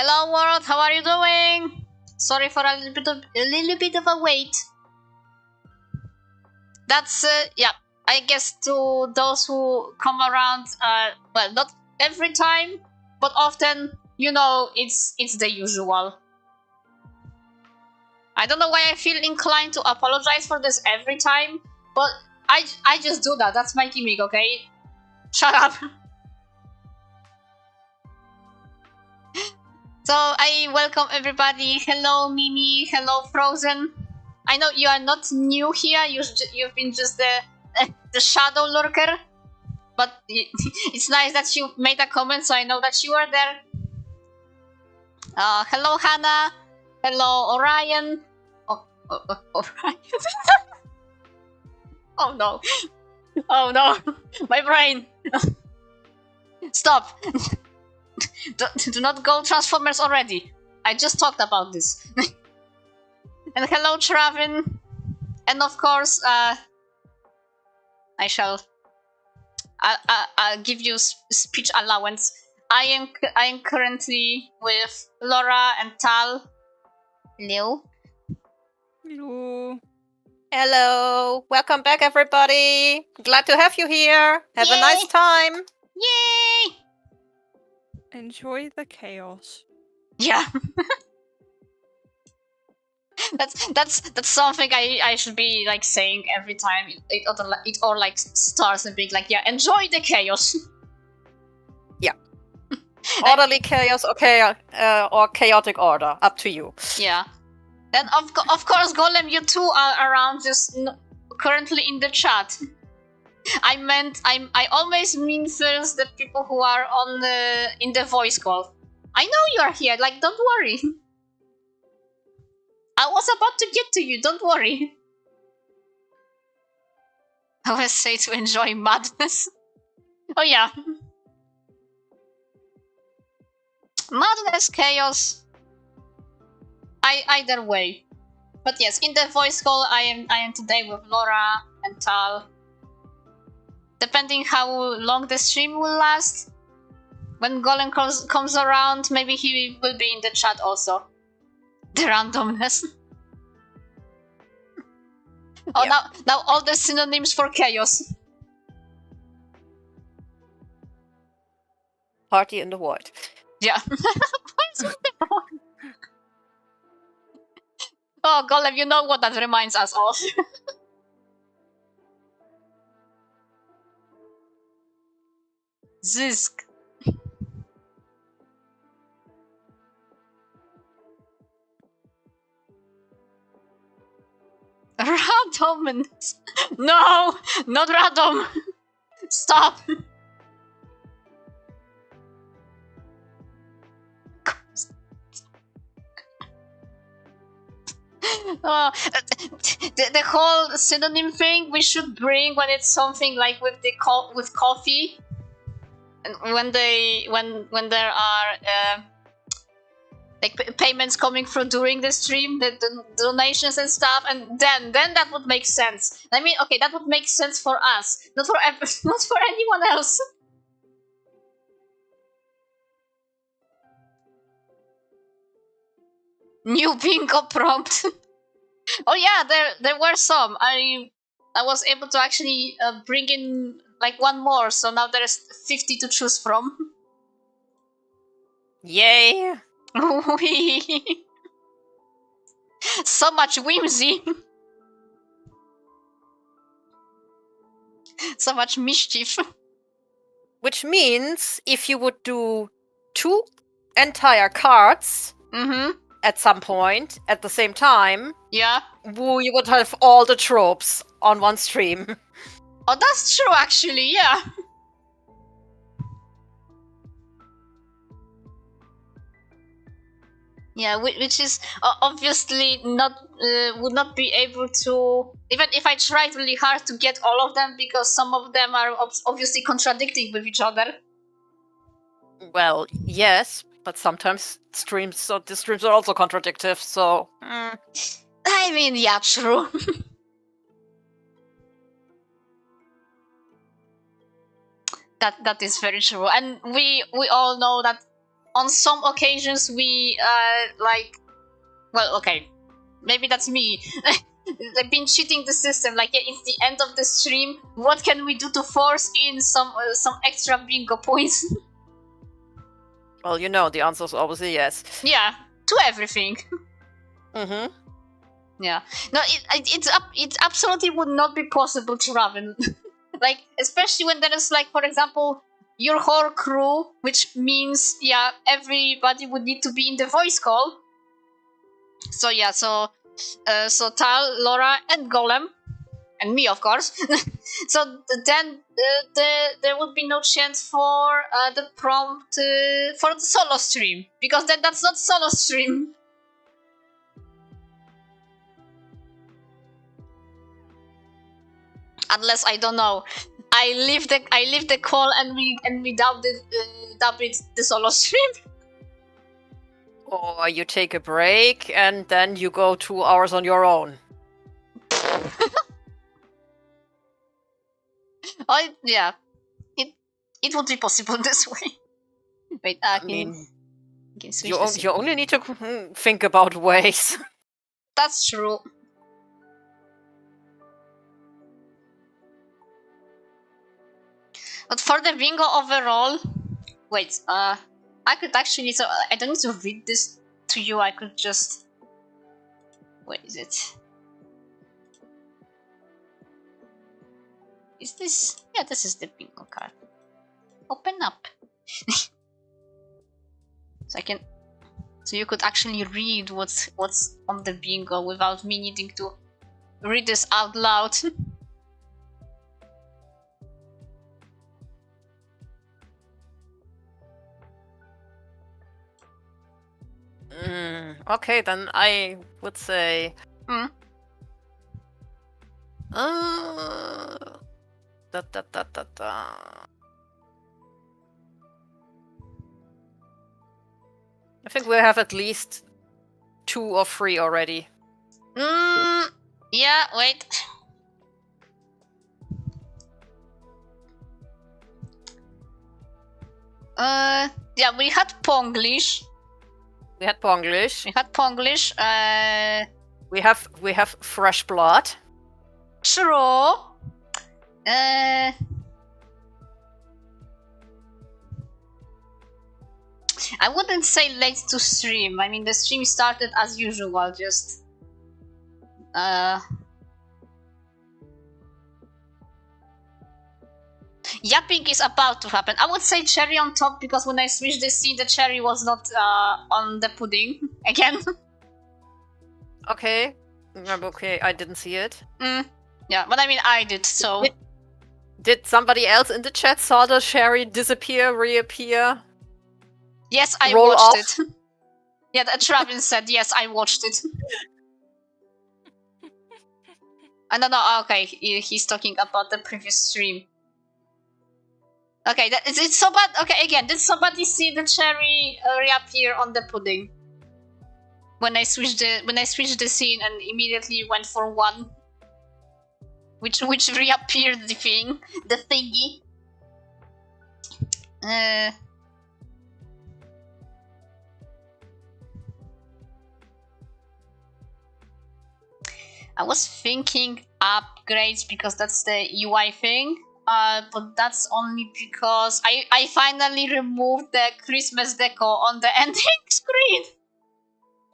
Hello world, how are you doing? Sorry for a little bit of a wait. That's yeah. I guess to those who come around, well, not every time, but often, you know, it's the usual. I don't know why I feel inclined to apologize for this every time, but I just do that. That's my gimmick, okay? Shut up. So I welcome everybody. Hello Mimi. Hello Frozen. I know you are not new here. You've been just the shadow lurker, but it's nice that you made a comment, so I know that you are there. Hello Hannah. Hello Orion. Orion. Oh no. Oh no. My brain. Stop. Do not go Transformers already. I just talked about this. And hello Travin. And of course, I shall I'll give you speech allowance. I am currently with Laura and Tal. Hello. Hello. Hello. Welcome back, everybody. Glad to have you here. Have Yay. a nice time. Yay! Enjoy the chaos. Yeah. that's something I should be like saying every time it all like starts and being like, yeah, enjoy the chaos. Yeah. Orderly chaos, okay, or chaotic order, up to you. Yeah. And of course, Golem, you two are around, just currently in the chat. I always mean first the people who are on in the voice call. I know you are here. Like, don't worry. I was about to get to you. Don't worry. I always say to enjoy madness. Oh yeah. Madness, chaos. Either way. But yes, in the voice call, I am today with Laura and Tal. Depending how long the stream will last, when Golem comes around, maybe he will be in the chat also. The randomness. Oh, yeah. Now all the synonyms for chaos. Party in the void. Yeah. Oh, Golem, you know what that reminds us of. Zisk. Randomness. No, not random. Stop. The whole synonym thing we should bring when it's something like with coffee, and when there are like payments coming through during the stream, the donations and stuff, and then that would make sense. I mean, okay, that would make sense for us, not for anyone else. New bingo prompt. Oh yeah, there were some. I was able to actually bring in like one more, so now there's 50 to choose from. Yay! So much whimsy. So much mischief. Which means if you would do 2 entire cards at some point at the same time, yeah, you would have all the tropes on one stream. Oh, that's true, actually. Yeah. Yeah, which is obviously not would not be able to, even if I tried really hard to get all of them, because some of them are obviously contradicting with each other. Well, yes, but sometimes the streams are also contradictive, so... I mean, yeah, true. That is very true, and we all know that on some occasions we like, well, okay, maybe that's me. I've been cheating the system. Like, yeah, it's the end of the stream. What can we do to force in some extra bingo points? Well, you know, the answer is obviously yes. Yeah, to everything. Mm-hmm. Yeah. No, it absolutely would not be possible to Raven. Like, especially when there is, like, for example, your whole crew, which means, yeah, everybody would need to be in the voice call. So yeah, so Tal, Laura, and Golem, and me, of course. So then there would be no chance for the prompt for the solo stream, because then that's not solo stream. Unless, I don't know, I leave the call and we dub it the solo stream. Or you take a break and then you go 2 hours on your own. Yeah, it would be possible this way. Wait, I mean, you only need to think about ways. That's true. But for the bingo overall, wait, I could actually, so I don't need to read this to you, I could just, where is it? Is this, yeah, this is the bingo card. Open up. So you could actually read what's on the bingo without me needing to read this out loud. Okay, then I would say. I think we have at least 2 or 3 already. Yeah, wait. Yeah, we had Ponglish. We had Ponglish. We have Fresh Blood. True. I wouldn't say late to stream. I mean, the stream started as usual, just Yapping is about to happen. I would say cherry on top, because when I switched the scene, the cherry was not on the pudding again. Okay. Okay, I didn't see it. Yeah, but I mean, I did, so... Did somebody else in the chat saw the cherry disappear, reappear? Yes, I watched it. Yeah, Travis said, yes, I watched it. I don't know, okay, he's talking about the previous stream. Okay, it's so bad. Okay, again, did somebody see the cherry reappear on the pudding? When I switched the scene and immediately went for 1. Which reappeared the thingy. I was thinking upgrades because that's the UI thing. But that's only because I finally removed the Christmas deco on the ending screen.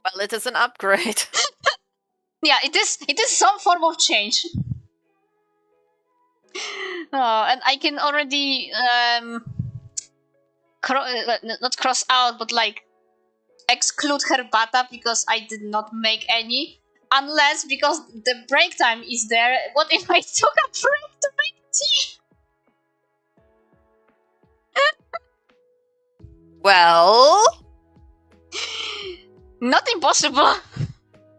Well, it is an upgrade. Yeah, it is some form of change. And I can already not cross out, but like exclude herbata because I did not make any. Unless, because the break time is there, what if I took a break to make tea? Well, not impossible.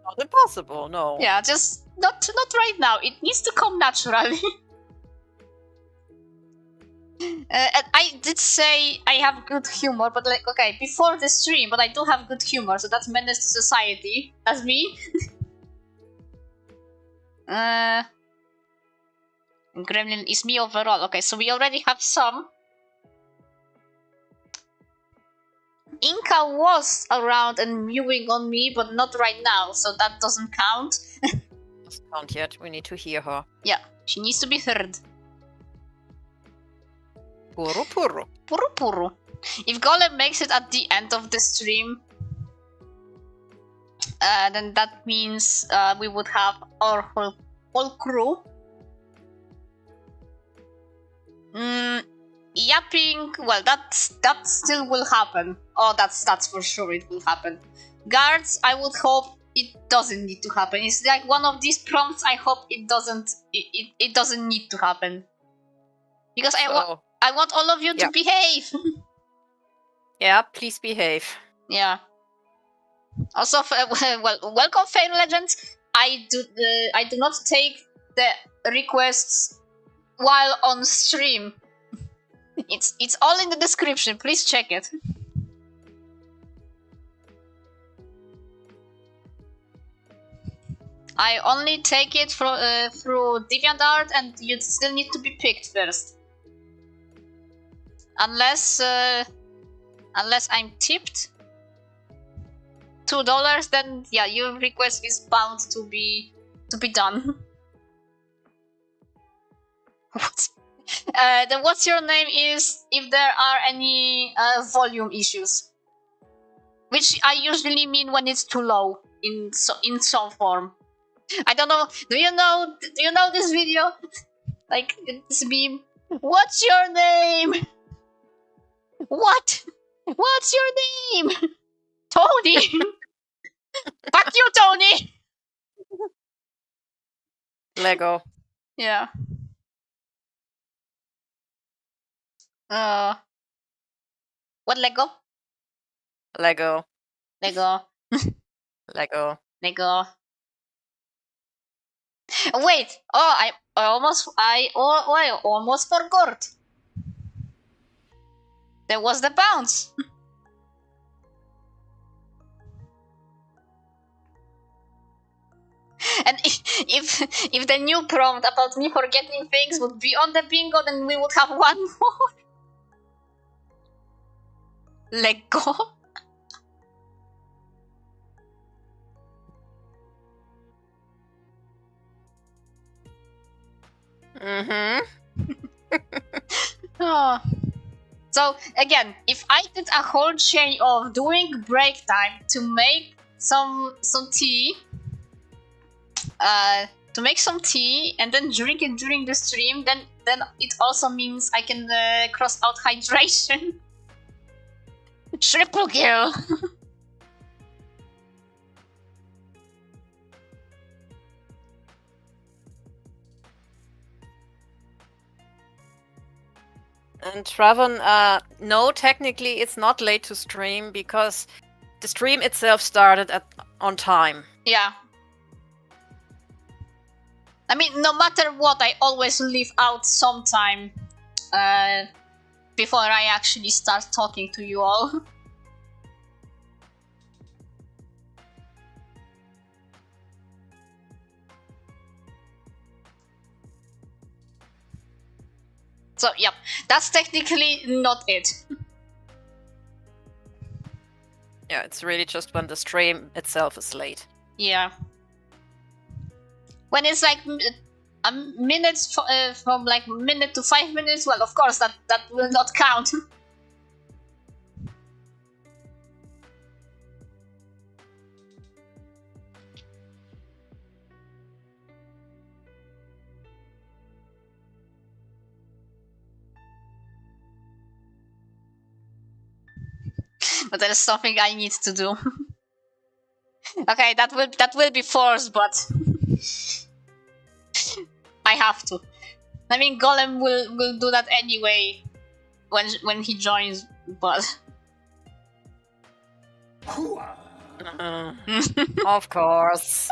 Not impossible, no. Yeah, just not right now. It needs to come naturally. And I did say I have good humor, but like, okay, before the stream, but I do have good humor, so that's menace to society. That's me. Gremlin is me overall. Okay, so we already have some. Inca was around and mewing on me, but not right now, so that doesn't count. Doesn't count yet. We need to hear her. Yeah, she needs to be heard. Puru puru. Puru puru. If Golem makes it at the end of the stream, then that means we would have our whole crew. Yapping, well, that still will happen. Oh, that's for sure it will happen. Guards, I would hope it doesn't need to happen. It's like one of these prompts. I hope it doesn't need to happen, because I want all of you to behave. Yeah, please behave. Yeah. Also, well, welcome, Fame Legends. I do not take the requests while on stream. It's all in the description. Please check it. I only take it through DeviantArt, and you still need to be picked first. Unless I'm tipped $2, then yeah, your request is bound to be done. Then what's your name is if there are any volume issues, which I usually mean when it's too low in some form. I don't know. Do you know this video? Like this meme. What's your name? What? What's your name? Tony. Fuck you, Tony. Lego. Yeah. What Lego? Lego. Lego. Lego. Lego. Wait. Oh, I almost forgot. There was the bounce. And if the new prompt about me forgetting things would be on the bingo, then we would have one more. Lego. Oh. So again, if I did a whole chain of doing break time to make some tea, and then drink it during the stream, then it also means I can cross out hydration. Triple kill. And Travon, no, technically it's not late to stream because the stream itself started on time. Yeah. I mean, no matter what, I always leave out some time before I actually start talking to you all. So, yep, that's technically not it. Yeah, it's really just when the stream itself is late. Yeah. When it's like a minute from like minute to 5 minutes, well, of course that will not count. But there is something I need to do. Okay, that will be forced, but I have to. I mean, Golem will do that anyway when he joins, but of course.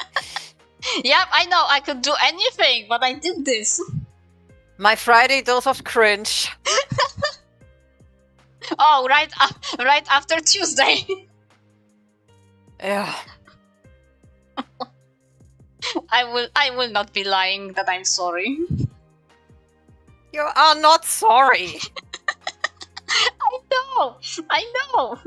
Yep, I know I could do anything, but I did this. My Friday dose of cringe. Oh, right after Tuesday. Yeah. I will not be lying that I'm sorry. You are not sorry. I know.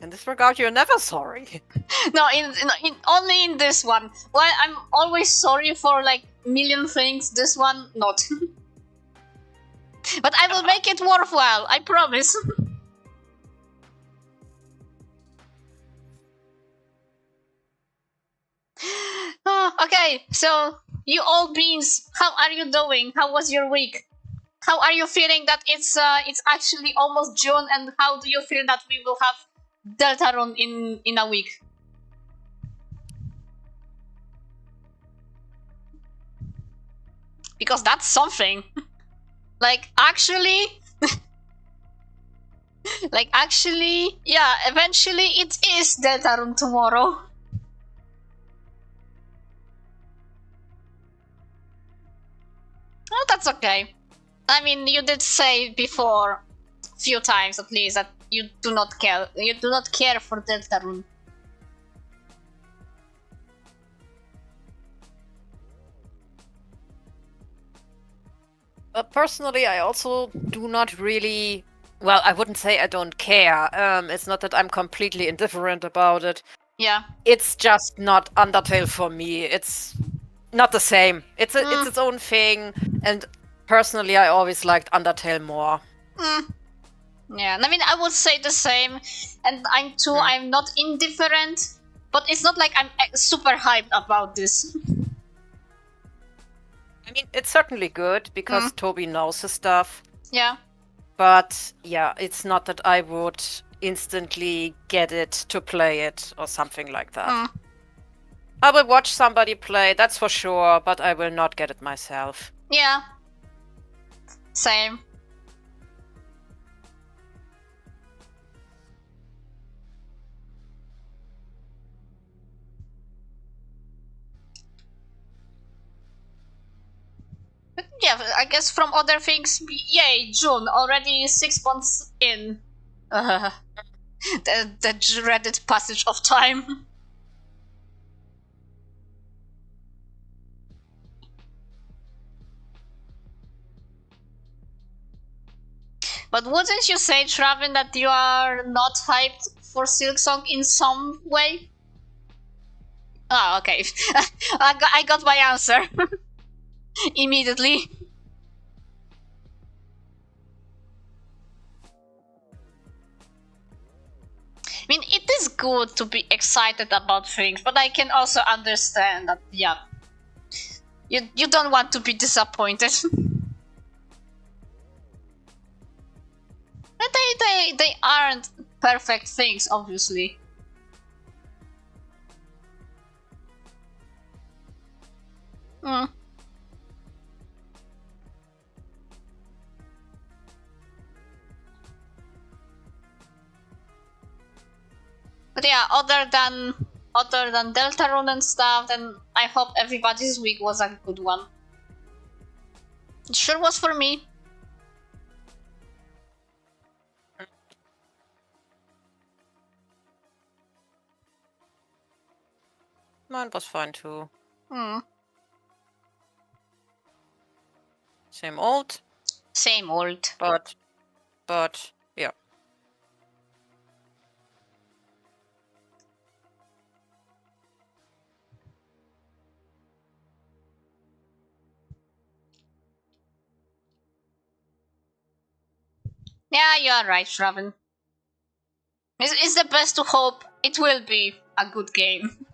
In this regard, you're never sorry. No, only in this one. Well, I'm always sorry for like million things. This one, not. But I will make it worthwhile. I promise. Oh, okay, so you old beans, how are you doing? How was your week? How are you feeling that it's actually almost June, and how do you feel that we will have Deltarune in a week? Because that's something. Like actually yeah, eventually it is Deltarune tomorrow. Oh, that's okay. I mean, you did say before, a few times at least, that you do not care. You do not care for Deltarune. Personally, I also do not really. Well, I wouldn't say I don't care. It's not that I'm completely indifferent about it. Yeah. It's just not Undertale for me. It's not the same. It's its own thing, and personally, I always liked Undertale more. Yeah, I mean, I would say the same, and I'm not indifferent, but it's not like I'm super hyped about this. I mean, it's certainly good because Toby knows his stuff. Yeah. But yeah, it's not that I would instantly get it to play it or something like that. I will watch somebody play, that's for sure, but I will not get it myself. Yeah. Same. But yeah, I guess from other things, yay, June, already 6 months in. The dreaded passage of time. But wouldn't you say, Travin, that you are not hyped for Silksong in some way? Oh, okay. I got my answer. Immediately. I mean, it is good to be excited about things, but I can also understand that, yeah, you don't want to be disappointed. They aren't perfect things, obviously. But yeah, other than Deltarune and stuff, then I hope everybody's week was a good one. It sure was for me. Mine was fine too. Same old. Same old. But yeah. Yeah, you are right, Shravan. It's the best to hope it will be a good game.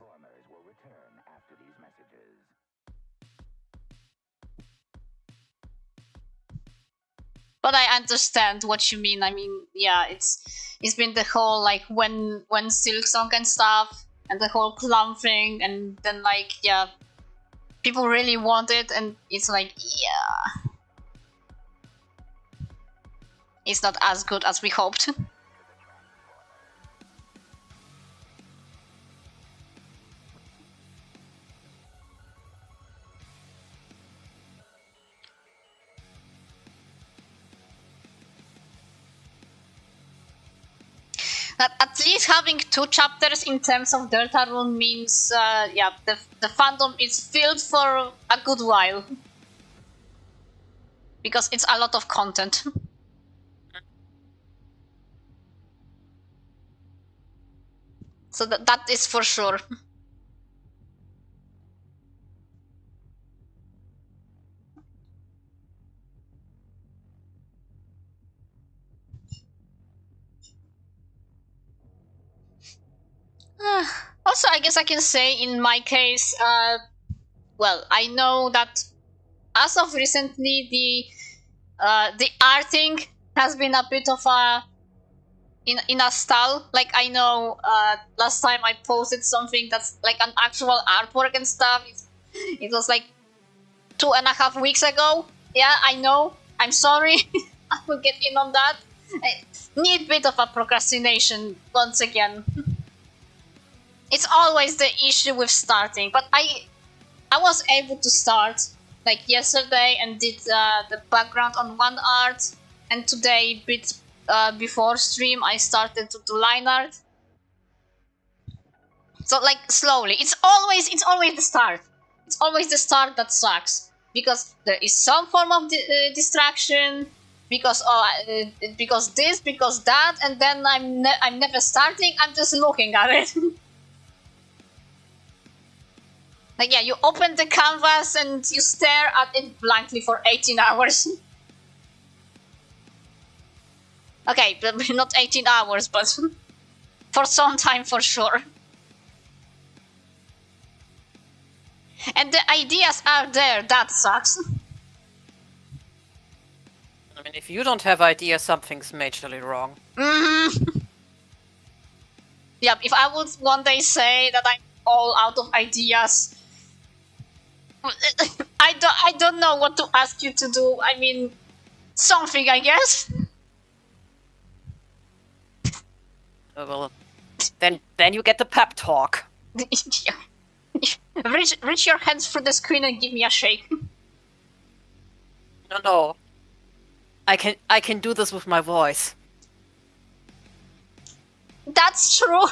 But I understand what you mean. I mean, yeah, it's been the whole like when Silksong and stuff, and the whole clown thing, and then like yeah, people really want it, and it's like yeah, it's not as good as we hoped. At least having 2 chapters in terms of Deltarune means, yeah, the fandom is filled for a good while. Because it's a lot of content. So that is for sure. Also, I guess I can say in my case, well, I know that as of recently, the arting has been a bit of a in a style. Like I know last time I posted something that's like an actual artwork and stuff. It was like 2.5 weeks ago. Yeah, I know. I'm sorry. I will get in on that. I need a bit of a procrastination once again. It's always the issue with starting, but I was able to start like yesterday and did the background on one art, and today bit before stream I started to do line art. So like slowly, it's always the start. It's always the start that sucks because there is some form of distraction. Because because this, because that, and then I'm never starting. I'm just looking at it. Like, yeah, you open the canvas and you stare at it blankly for 18 hours. Okay, not 18 hours, but for some time for sure. And the ideas are there, that sucks. I mean, if you don't have ideas, something's majorly wrong. Mm-hmm. Yeah, if I would one day say that I'm all out of ideas, I don't know what to ask you to do. I mean, something, I guess. Well, then you get the pep talk. Reach your hands through the screen and give me a shake. No. I can do this with my voice. That's true.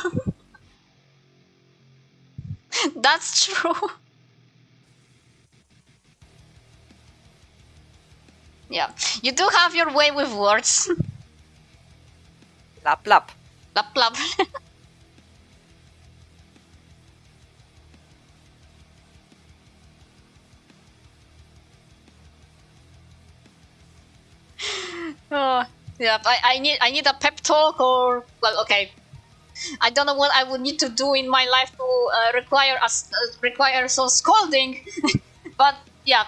That's true. Yeah, you do have your way with words. Lap lap. Lap lap. Oh, yeah, I need a pep talk, or well, okay. I don't know what I would need to do in my life to require some scolding, but yeah,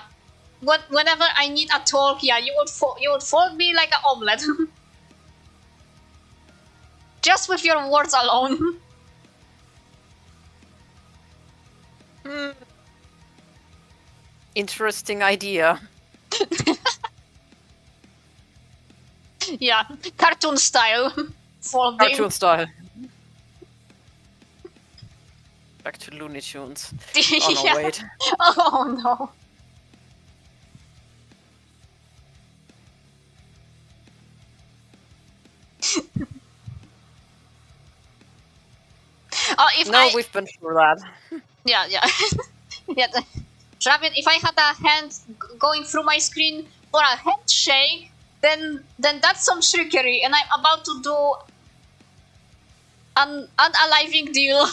whenever I need a talk, yeah, you would fold me like an omelette, just with your words alone. Interesting idea. Yeah, cartoon style. Folding. Cartoon style. Back to Looney Tunes. Oh no, Yeah. wait. Oh no. Oh, if No, we've been through that. Yeah. Yeah. Travis, if I had a hand going through my screen for a handshake, then that's some trickery, and I'm about to do an unaliving deal.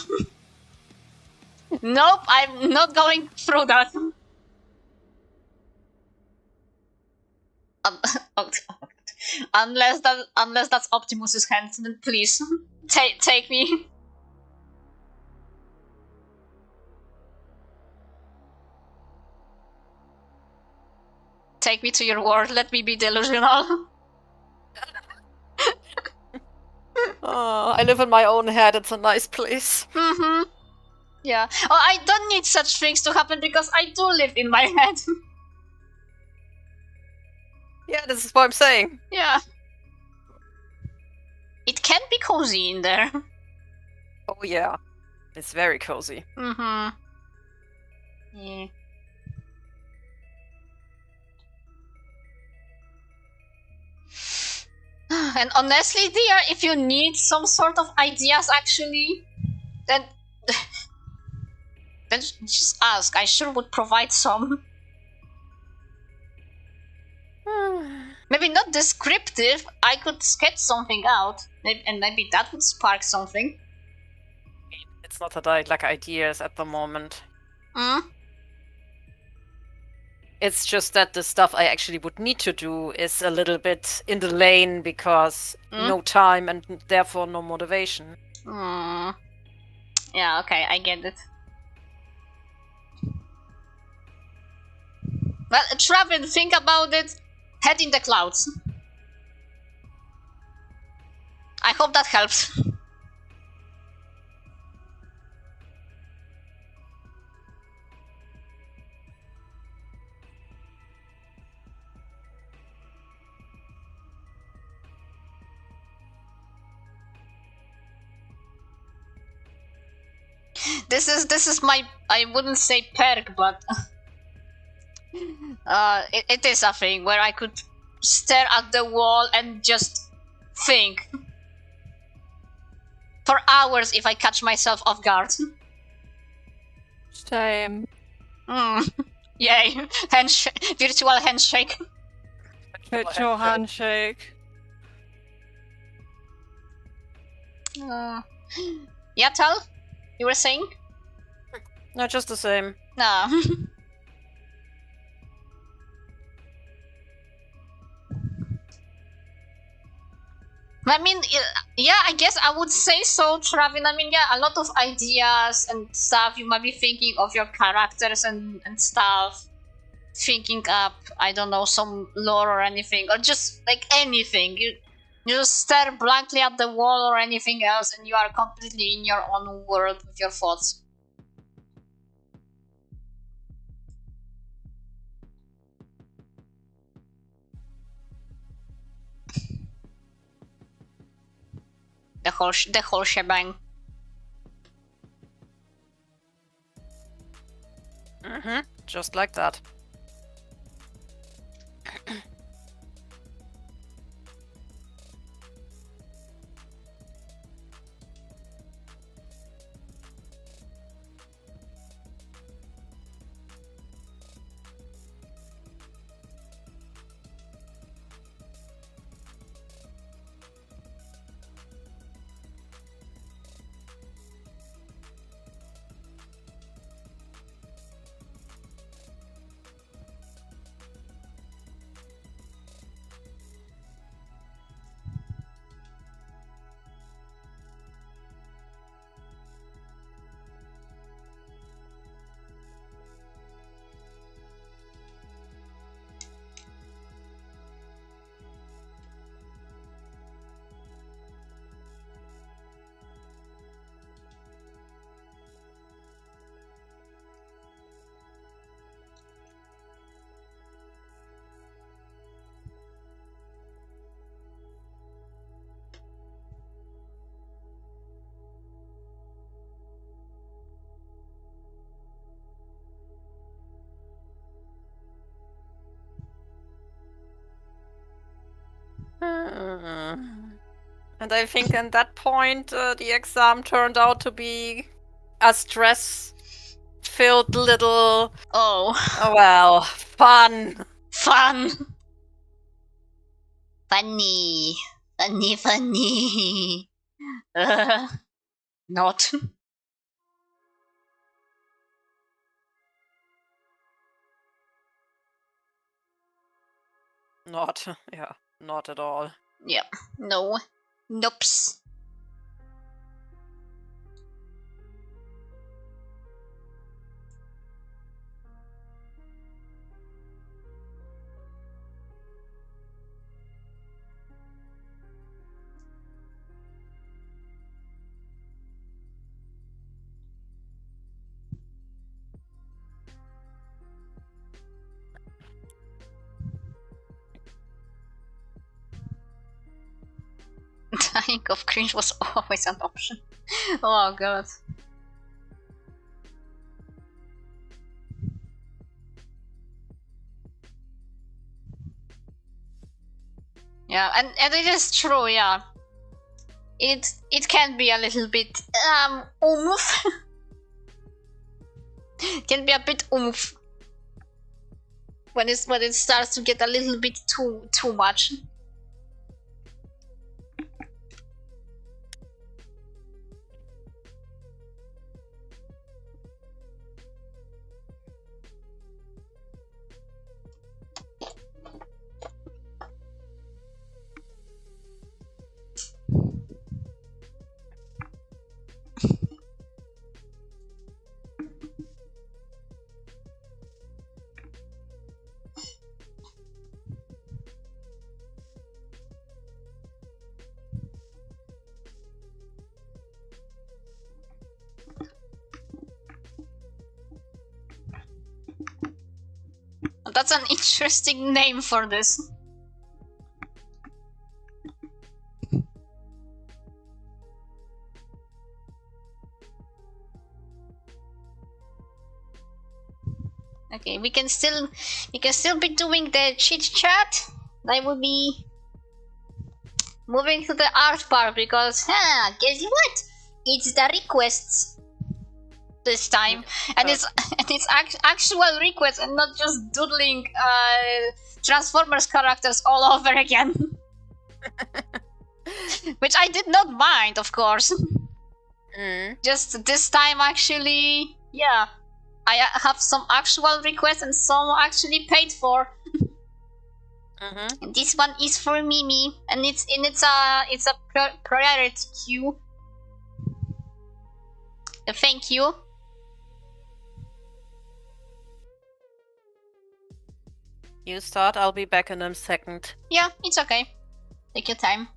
Nope, I'm not going through that. Unless that's Optimus's hand, then please take me. Take me to your world. Let me be delusional. Oh, I live in my own head. It's a nice place. Mm-hmm. Yeah. Oh, I don't need such things to happen because I do live in my head. Yeah, this is what I'm saying. Yeah. It can be cozy in there. Oh yeah, it's very cozy. Mm-hmm. Yeah. And honestly, dear, if you need some sort of ideas actually, then just ask. I sure would provide some. Maybe not descriptive. I could sketch something out, and maybe that would spark something. not that I lack ideas at the moment. It's just that the stuff I actually would need to do is a little bit in the lane because no time and therefore no motivation. Yeah, okay, I get it. Well, Travin, think about it. Head in the clouds. I hope that helps. This is my, I wouldn't say perk, but it is a thing where I could stare at the wall and just think for hours if I catch myself off guard. Same. Yay, virtual handshake. Virtual handshake. Yeah, Tal? You were saying? No, just the same. No. I mean, yeah, I guess I would say so, Travin. I mean, yeah, a lot of ideas and stuff. You might be thinking of your characters and stuff. Thinking up, I don't know, some lore or anything. Or just, like, anything. You just stare blankly at the wall or anything else and you are completely in your own world with your thoughts. The whole shebang. Just like that. And I think at that point the exam turned out to be a stress-filled little... Oh well, fun! Fun! Funny. Funny. Not. Not, yeah, not at all. Yeah, no. Nopes. Dying of cringe was always an option. Oh god. Yeah, and it is true, yeah. It can be a little bit oomph. Can be a bit oomph when it starts to get a little bit too much. That's an interesting name for this. Okay, we can still be doing the chit chat. I will be moving to the art part because guess what? It's the requests this time, and it's actual requests and not just doodling Transformers characters all over again. Which I did not mind, of course. Just this time, actually, yeah, I have some actual requests and some actually paid for. And this one is for Mimi, and it's a priority queue. Thank you. You start. I'll be back in a second. Yeah, it's okay. Take your time.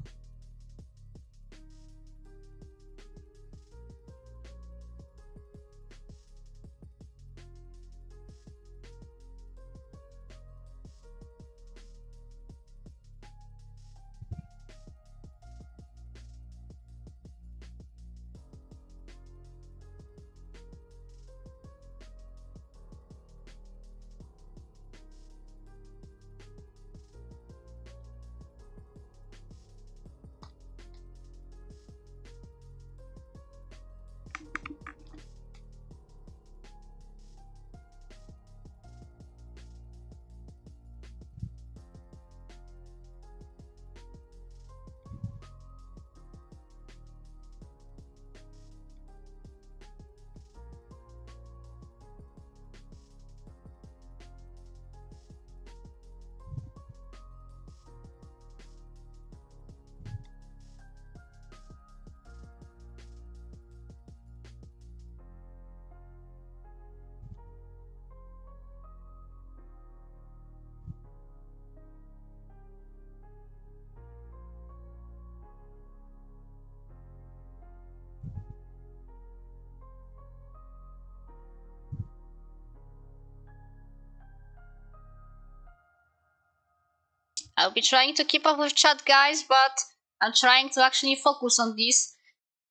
I'll be trying to keep up with chat, guys, but I'm trying to actually focus on this.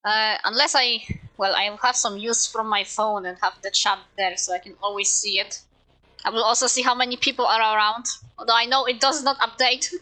Unless I'll have some use from my phone and have the chat there so I can always see it. I will also see how many people are around, although I know it does not update.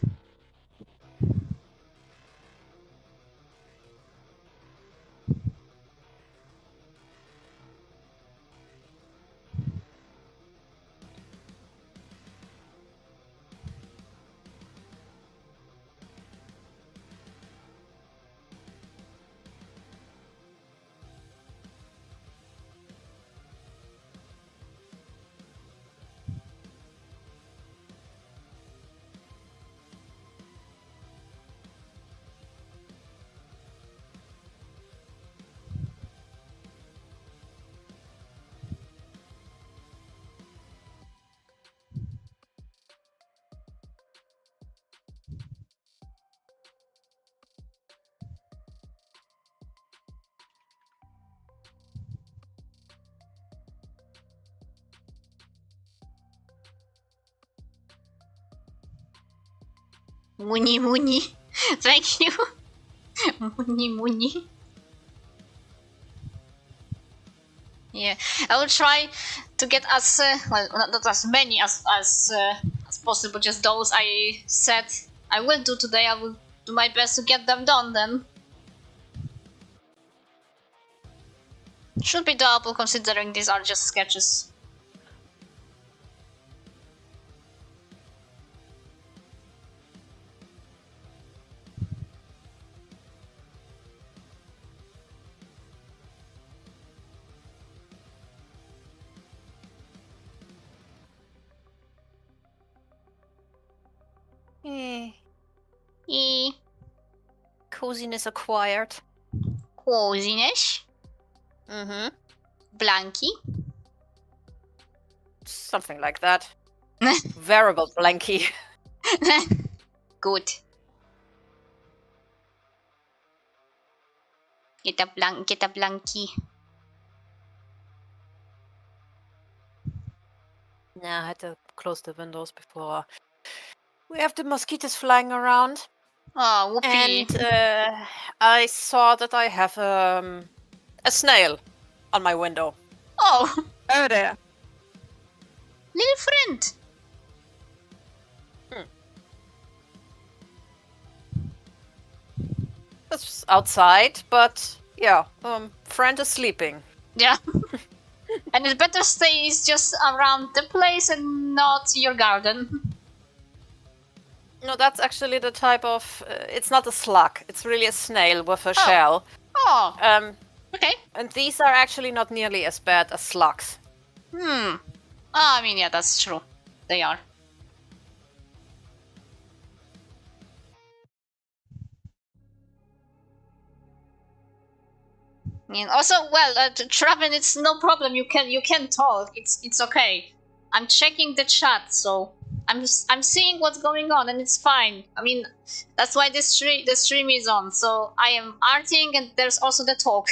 Moony. Thank you. Moony. Yeah, I will try to get as not as many as possible. Just those I said I will do today. I will do my best to get them done. Then should be doable considering these are just sketches. Coziness acquired. Coziness? Blanky? Something like that. Variable Blanky. Good. Get a Blanky. Yeah, I had to close the windows before. We have the mosquitoes flying around. Oh, whoopee. And I saw that I have a snail on my window. Oh, Oh dear. little friend. It's outside, but yeah, friend is sleeping. Yeah. And it better stays just around the place and not your garden. No, that's actually the type of. It's not a slug. It's really a snail with a Oh. shell. Oh, okay. And these are actually not nearly as bad as slugs. Oh, I mean, yeah, that's true. They are. And also, well, Traven, it's no problem. You can talk. It's okay. I'm checking the chat, so I'm seeing what's going on, and it's fine. I mean, that's why the stream is on. So I am arting, and there's also the talk.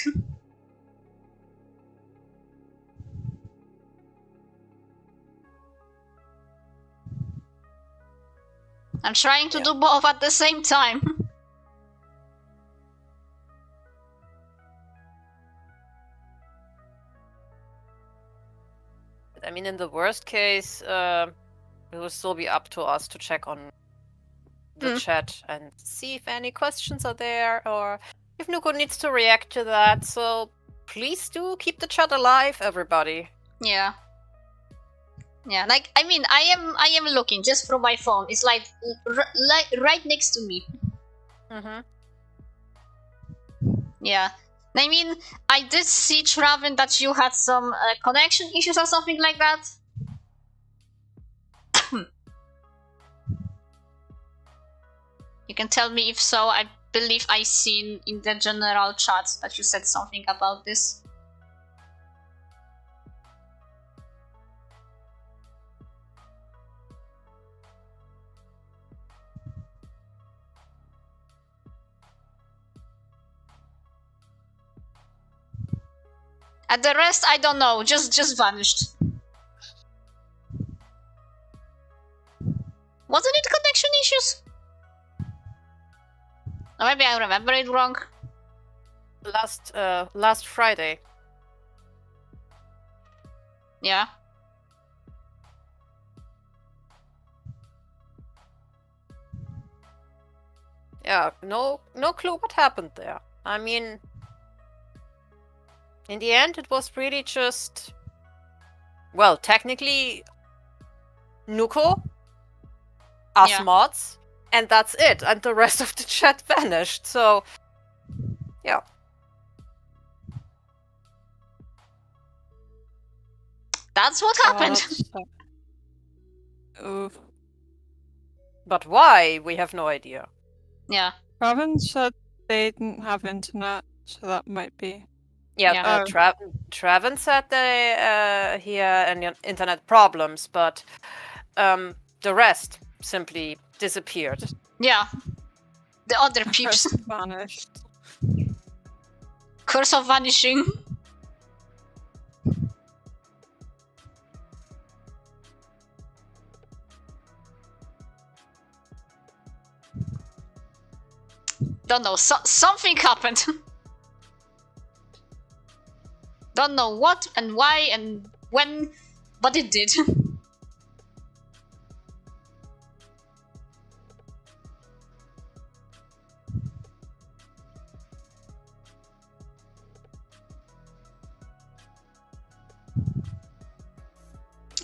I'm trying to do both at the same time. I mean, in the worst case, it will still be up to us to check on the chat and see if any questions are there, or if Nuko needs to react to that. So please do keep the chat alive, everybody. Yeah. Yeah, like I mean, I am looking just from my phone. It's like right next to me. Yeah. I mean, I did see, Traven, that you had some connection issues or something like that. You can tell me if so. I believe I seen in the general chat that you said something about this. And the rest, I don't know. Just vanished. Wasn't it connection issues? Or maybe I remember it wrong. Last Friday. Yeah. Yeah, no clue what happened there. I mean, in the end, it was really just, well, technically, Nuko, us mods, and that's it. And the rest of the chat vanished. So, yeah. That's what happened. Oof. But why? We have no idea. Yeah. Traven said they didn't have internet, so that might be. Yeah, Traven said he had internet problems, but the rest simply disappeared. Yeah. The other peeps vanished. Curse of vanishing. Don't know. Something happened. Don't know what and why and when, but it did.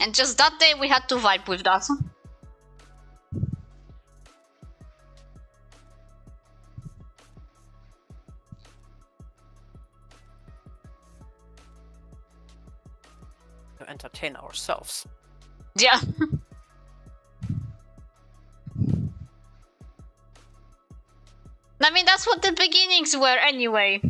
And just that day we had to vibe with that. To entertain ourselves. Yeah. I mean, that's what the beginnings were anyway.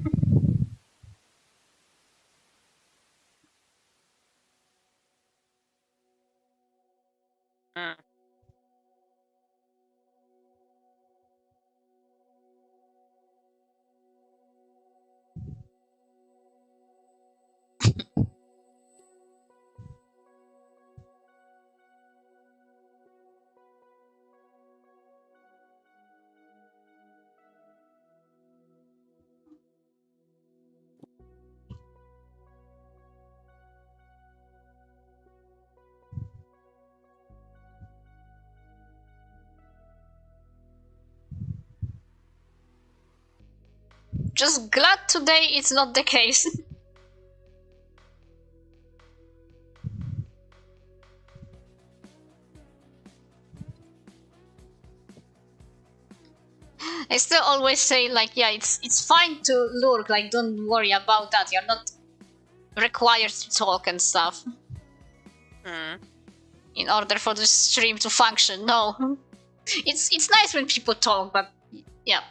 Just glad today it's not the case. I still always say, like, yeah, it's fine to lurk, like, don't worry about that. You're not required to talk and stuff. In order for the stream to function, no. It's nice when people talk, but yeah.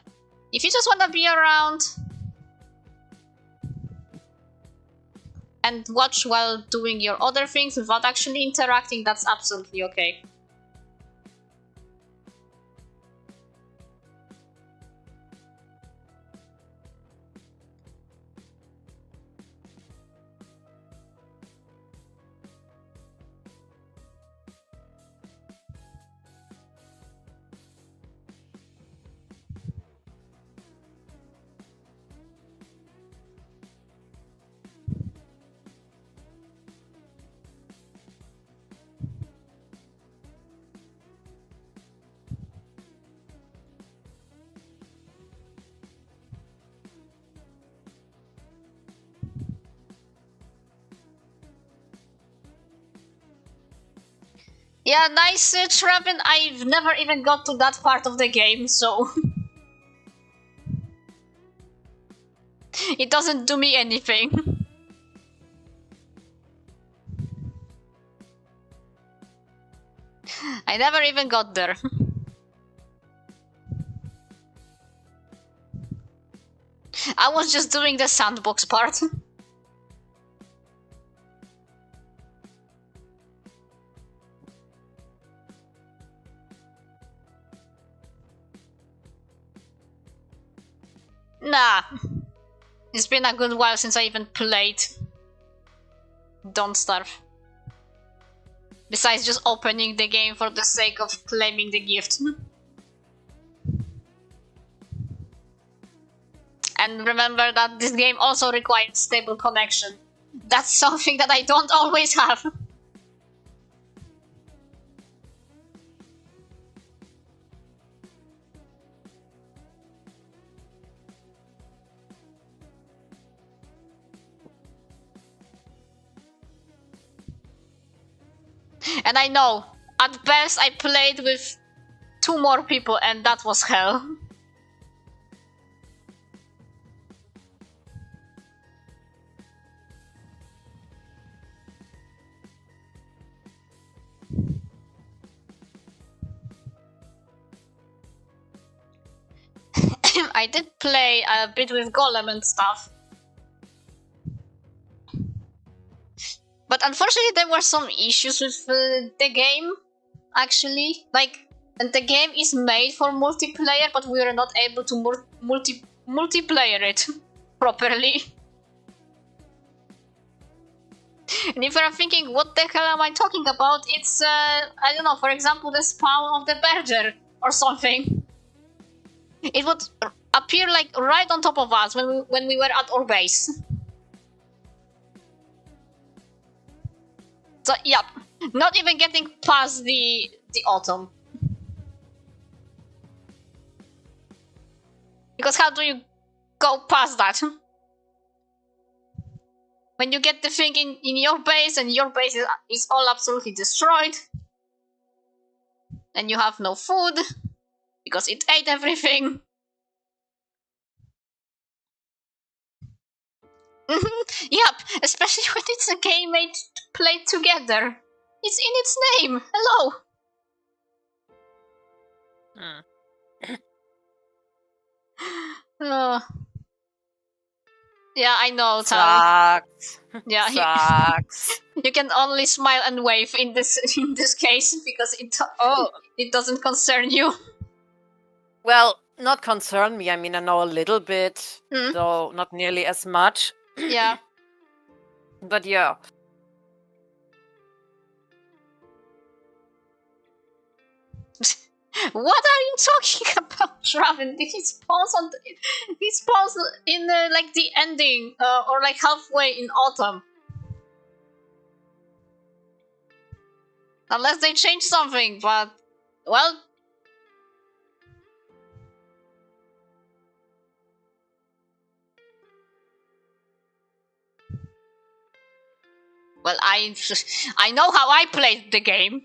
If you just wanna be around and watch while doing your other things without actually interacting, that's absolutely okay. Yeah, nice, Trevin. I've never even got to that part of the game, so... it doesn't do me anything. I never even got there. I was just doing the sandbox part. Nah. It's been a good while since I even played Don't Starve. Besides just opening the game for the sake of claiming the gift. And remember that this game also requires stable connection. That's something that I don't always have. And I know, at best I played with 2 more people and that was hell. I did play a bit with Golem and stuff. But unfortunately there were some issues with the game, actually. Like, and the game is made for multiplayer, but we were not able to multiplayer it properly. And if you're thinking, what the hell am I talking about? It's, I don't know, for example, the spawn of the Berger or something. It would appear like right on top of us when we were at our base. So, yep, not even getting past the autumn. Because how do you go past that? When you get the thing in your base and your base is all absolutely destroyed. And you have no food. Because it ate everything. Yep, especially when it's a game made to play together. It's in its name. Hello. Yeah, I know. Sucks. Yeah, Sucks. you can only smile and wave in this case because it doesn't concern you. Well, not concern me. I mean, I know a little bit, though not nearly as much. Yeah. But yeah. What are you talking about, Raven? He spawns in like the ending or like halfway in autumn. Unless they change something, but well. Well, I know how I played the game.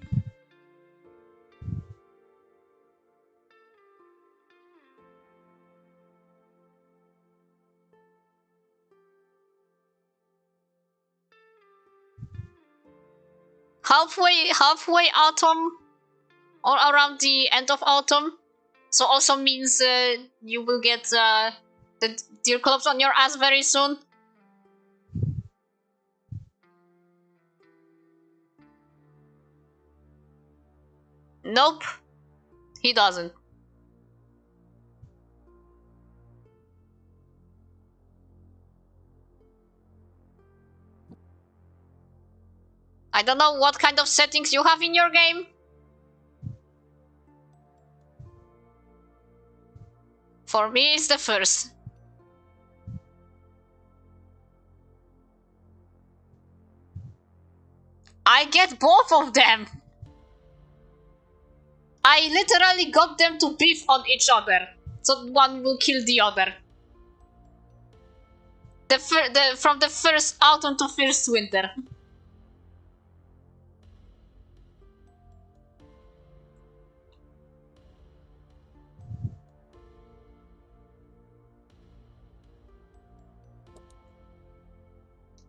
Halfway autumn, or around the end of autumn. So also means you will get the deer clubs on your ass very soon. Nope, he doesn't. I don't know what kind of settings you have in your game. For me, it's the first. I get both of them. I literally got them to beef on each other, so one will kill the other. From the first autumn to first winter.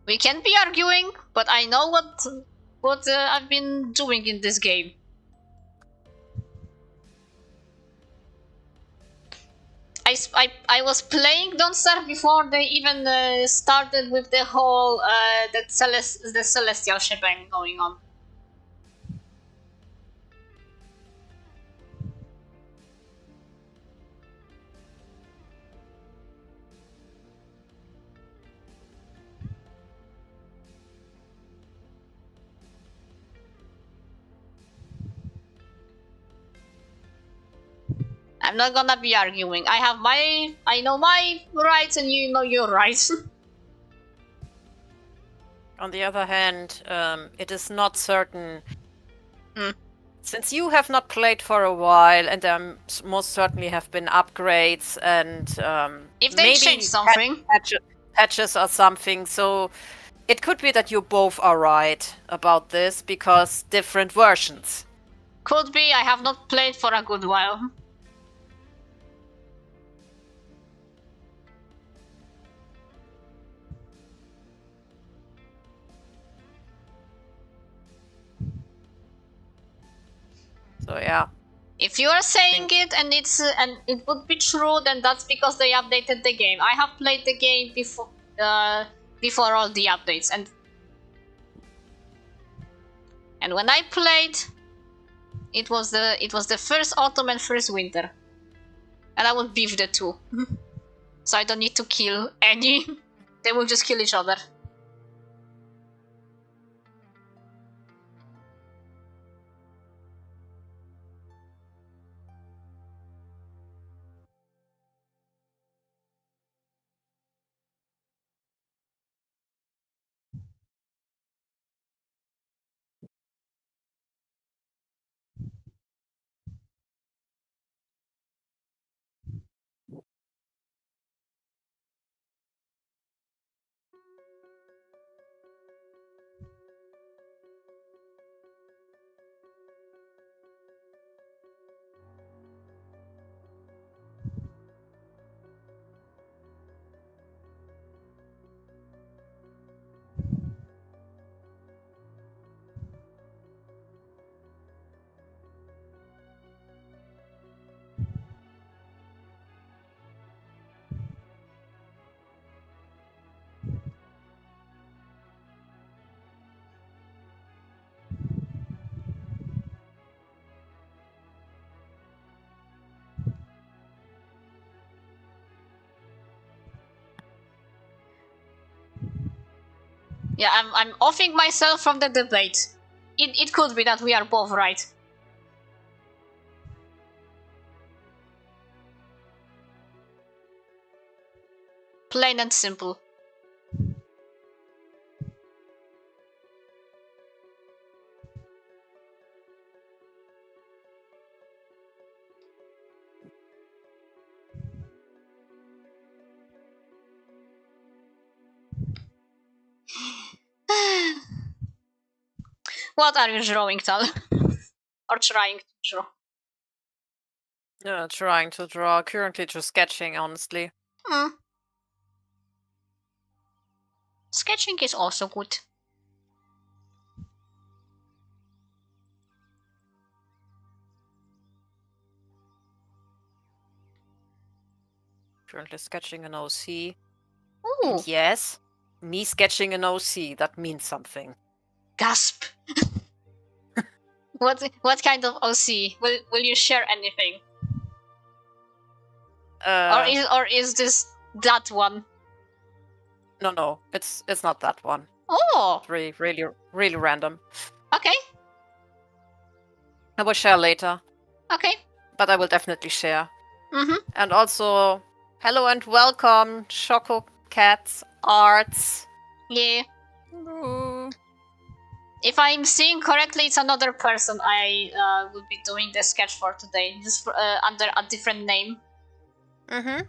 We can be arguing, but I know what I've been doing in this game. I was playing Don't Starve before they even started with the whole the celestial shebang going on. I'm not gonna be arguing. I know my rights and you know your rights. On the other hand, it is not certain. Since you have not played for a while, and there most certainly have been upgrades and if they maybe change something, patches or something, so it could be that you both are right about this because different versions. Could be. I have not played for a good while. So yeah. If you are saying it and it would be true, then that's because they updated the game. I have played the game before all the updates, and when I played, it was the first autumn and first winter, and I would beef the two, so I don't need to kill any. They will just kill each other. Yeah, I'm offing myself from the debate. It could be that we are both right. Plain and simple. What are you drawing, Tal? Or trying to draw? Yeah, trying to draw. Currently just sketching, honestly. Sketching is also good. Currently sketching an OC. Ooh, And yes, me sketching an OC, that means something. gasp. What kind of OC? Will you share anything? Or is this that one? No, it's not that one. Oh, It's really random. okay. I will share later, Okay. but I will definitely share. Mm-hmm. And also, hello and welcome, Choco Cats Arts. Yeah. Ooh. If I'm seeing correctly, it's another person I will be doing the sketch for today, just under a different name. Mm-hmm.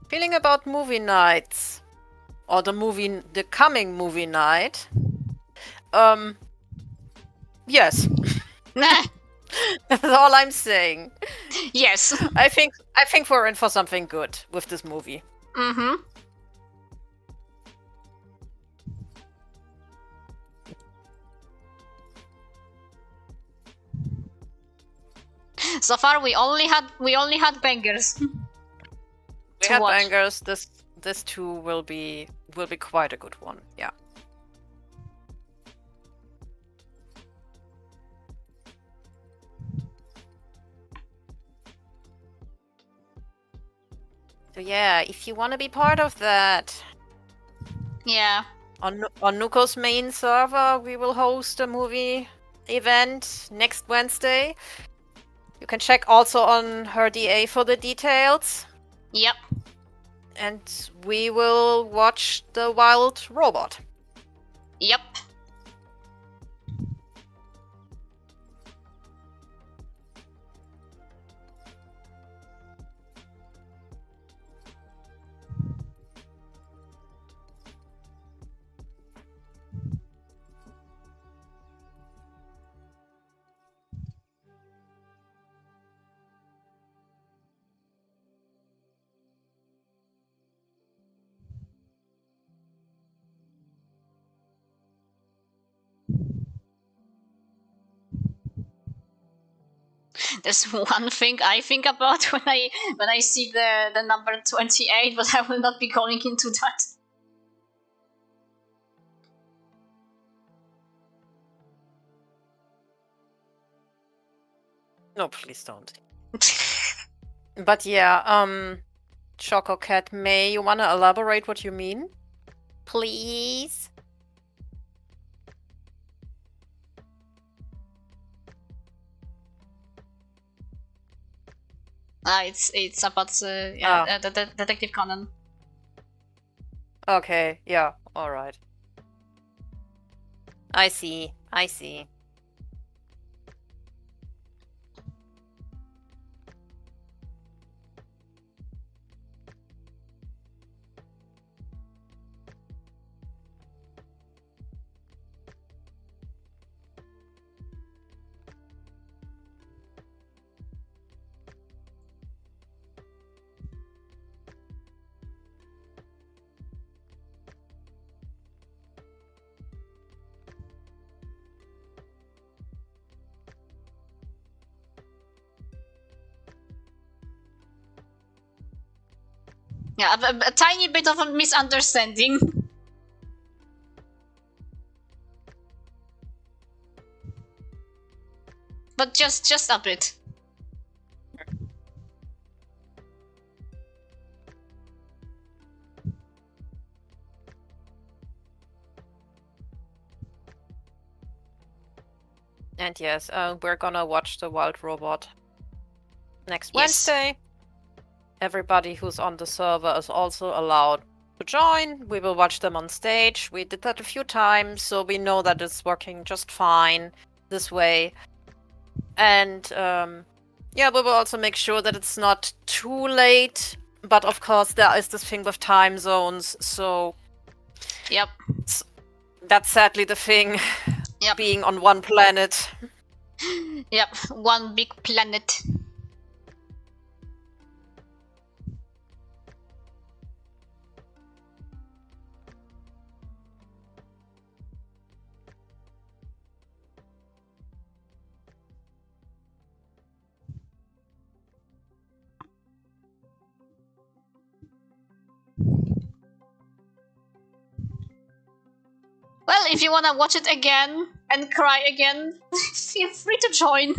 Feeling about movie nights, or the coming movie night. Yes. That's all I'm saying. Yes. I think we're in for something good with this movie. Mm-hmm. So far, we only had bangers. We had bangers. This too will be quite a good one. Yeah. So yeah, if you want to be part of that, Yeah. on Nuko's main server, we will host a movie event next Wednesday. You can check also on her DA for the details. Yep. And we will watch The Wild Robot. Yep. There's one thing I think about when I see the number 28, but I will not be going into that. No, please don't. But yeah, Choco Cat, May, you wanna elaborate what you mean? Please? It's about the Detective Conan. Okay, yeah, alright. I see. Yeah, a tiny bit of a misunderstanding. But just a bit. And yes, we're gonna watch The Wild Robot next Yes. Wednesday. Everybody who's on the server is also allowed to join. We will watch them on stage. We did that a few times, so we know that it's working just fine this way. And yeah, we will also make sure that it's not too late. But of course, there is this thing with time zones, so Yep. that's sadly the thing. Yep. Being on one planet. Yep. One big planet. Well, if you wanna watch it again and cry again, feel free to join.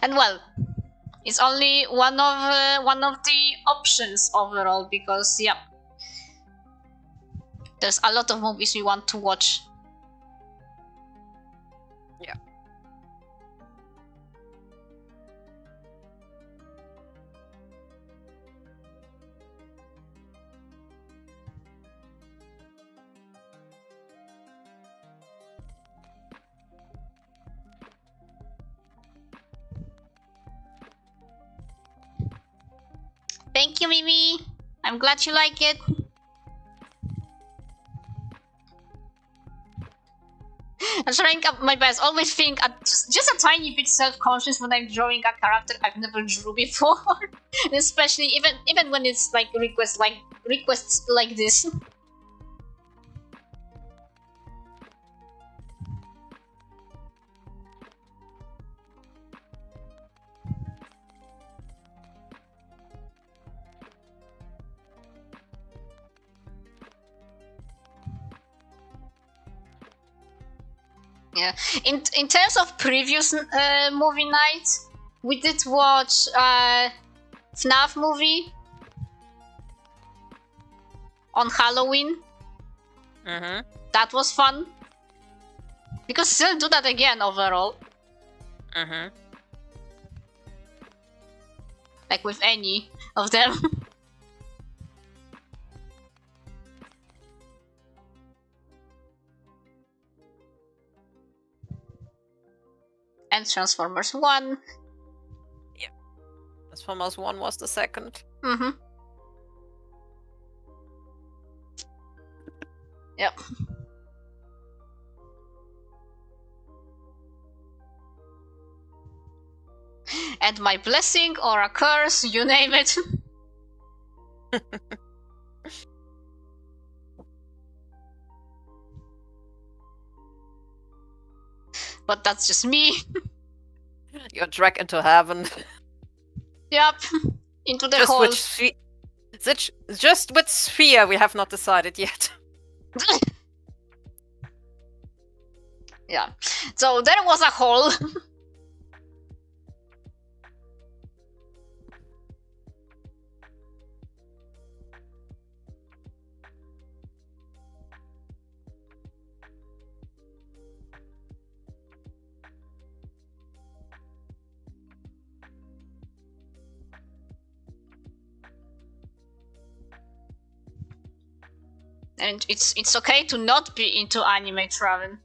And well, it's only one of the options overall, because yeah, there's a lot of movies we want to watch. Yeah. Thank you, Mimi. I'm glad you like it. I'm trying my best. Always think just a tiny bit self-conscious when I'm drawing a character I've never drew before, and especially even when it's like requests like this. Yeah. In terms of previous movie nights, we did watch FNAF movie on Halloween. That was fun. We could still do that again overall. Like with any of them. And Transformers 1. Yeah. Transformers 1 was the second. Yep. And my blessing or a curse, you name it. But that's just me. You're dragged into heaven. Yep. Into the just hole. Just which sphere we have not decided yet. Yeah. So there was a hole. And it's okay to not be into anime, Traven.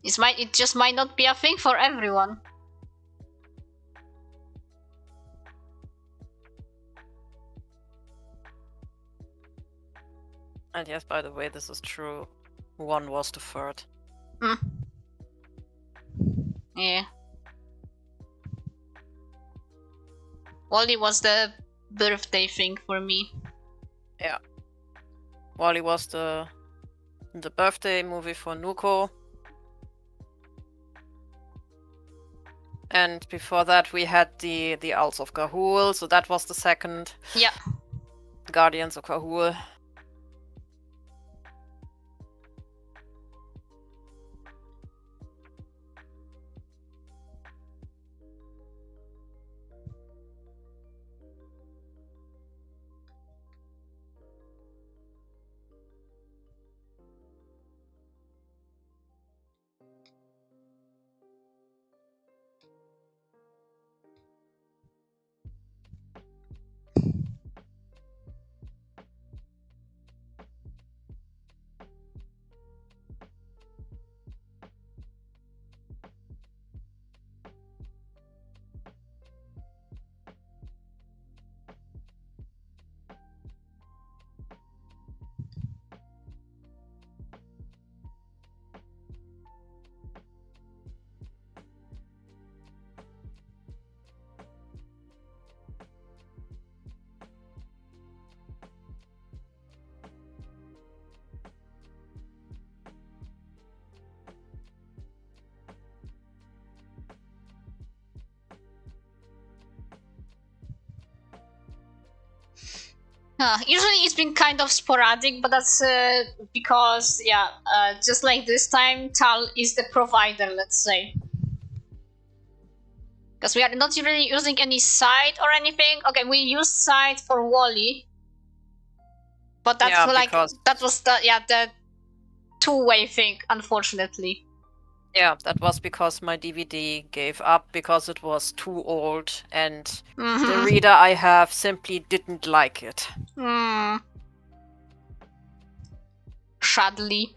It just might not be a thing for everyone. And yes, by the way, this is true. 1 was the third. Yeah. Wally was the birthday thing for me. Yeah. Wally was the birthday movie for Nuko. And before that we had the Owls of Ga'Hoole, so that was the second. Yeah. Guardians of Ga'Hoole. Usually it's been kind of sporadic, but that's because, yeah, just like this time, Tal is the provider, let's say. Because we are not really using any site or anything. Okay, we use site for Wally. But that's that was the two-way thing, unfortunately. Yeah, that was because my DVD gave up because it was too old and the reader I have simply didn't like it. Sadly.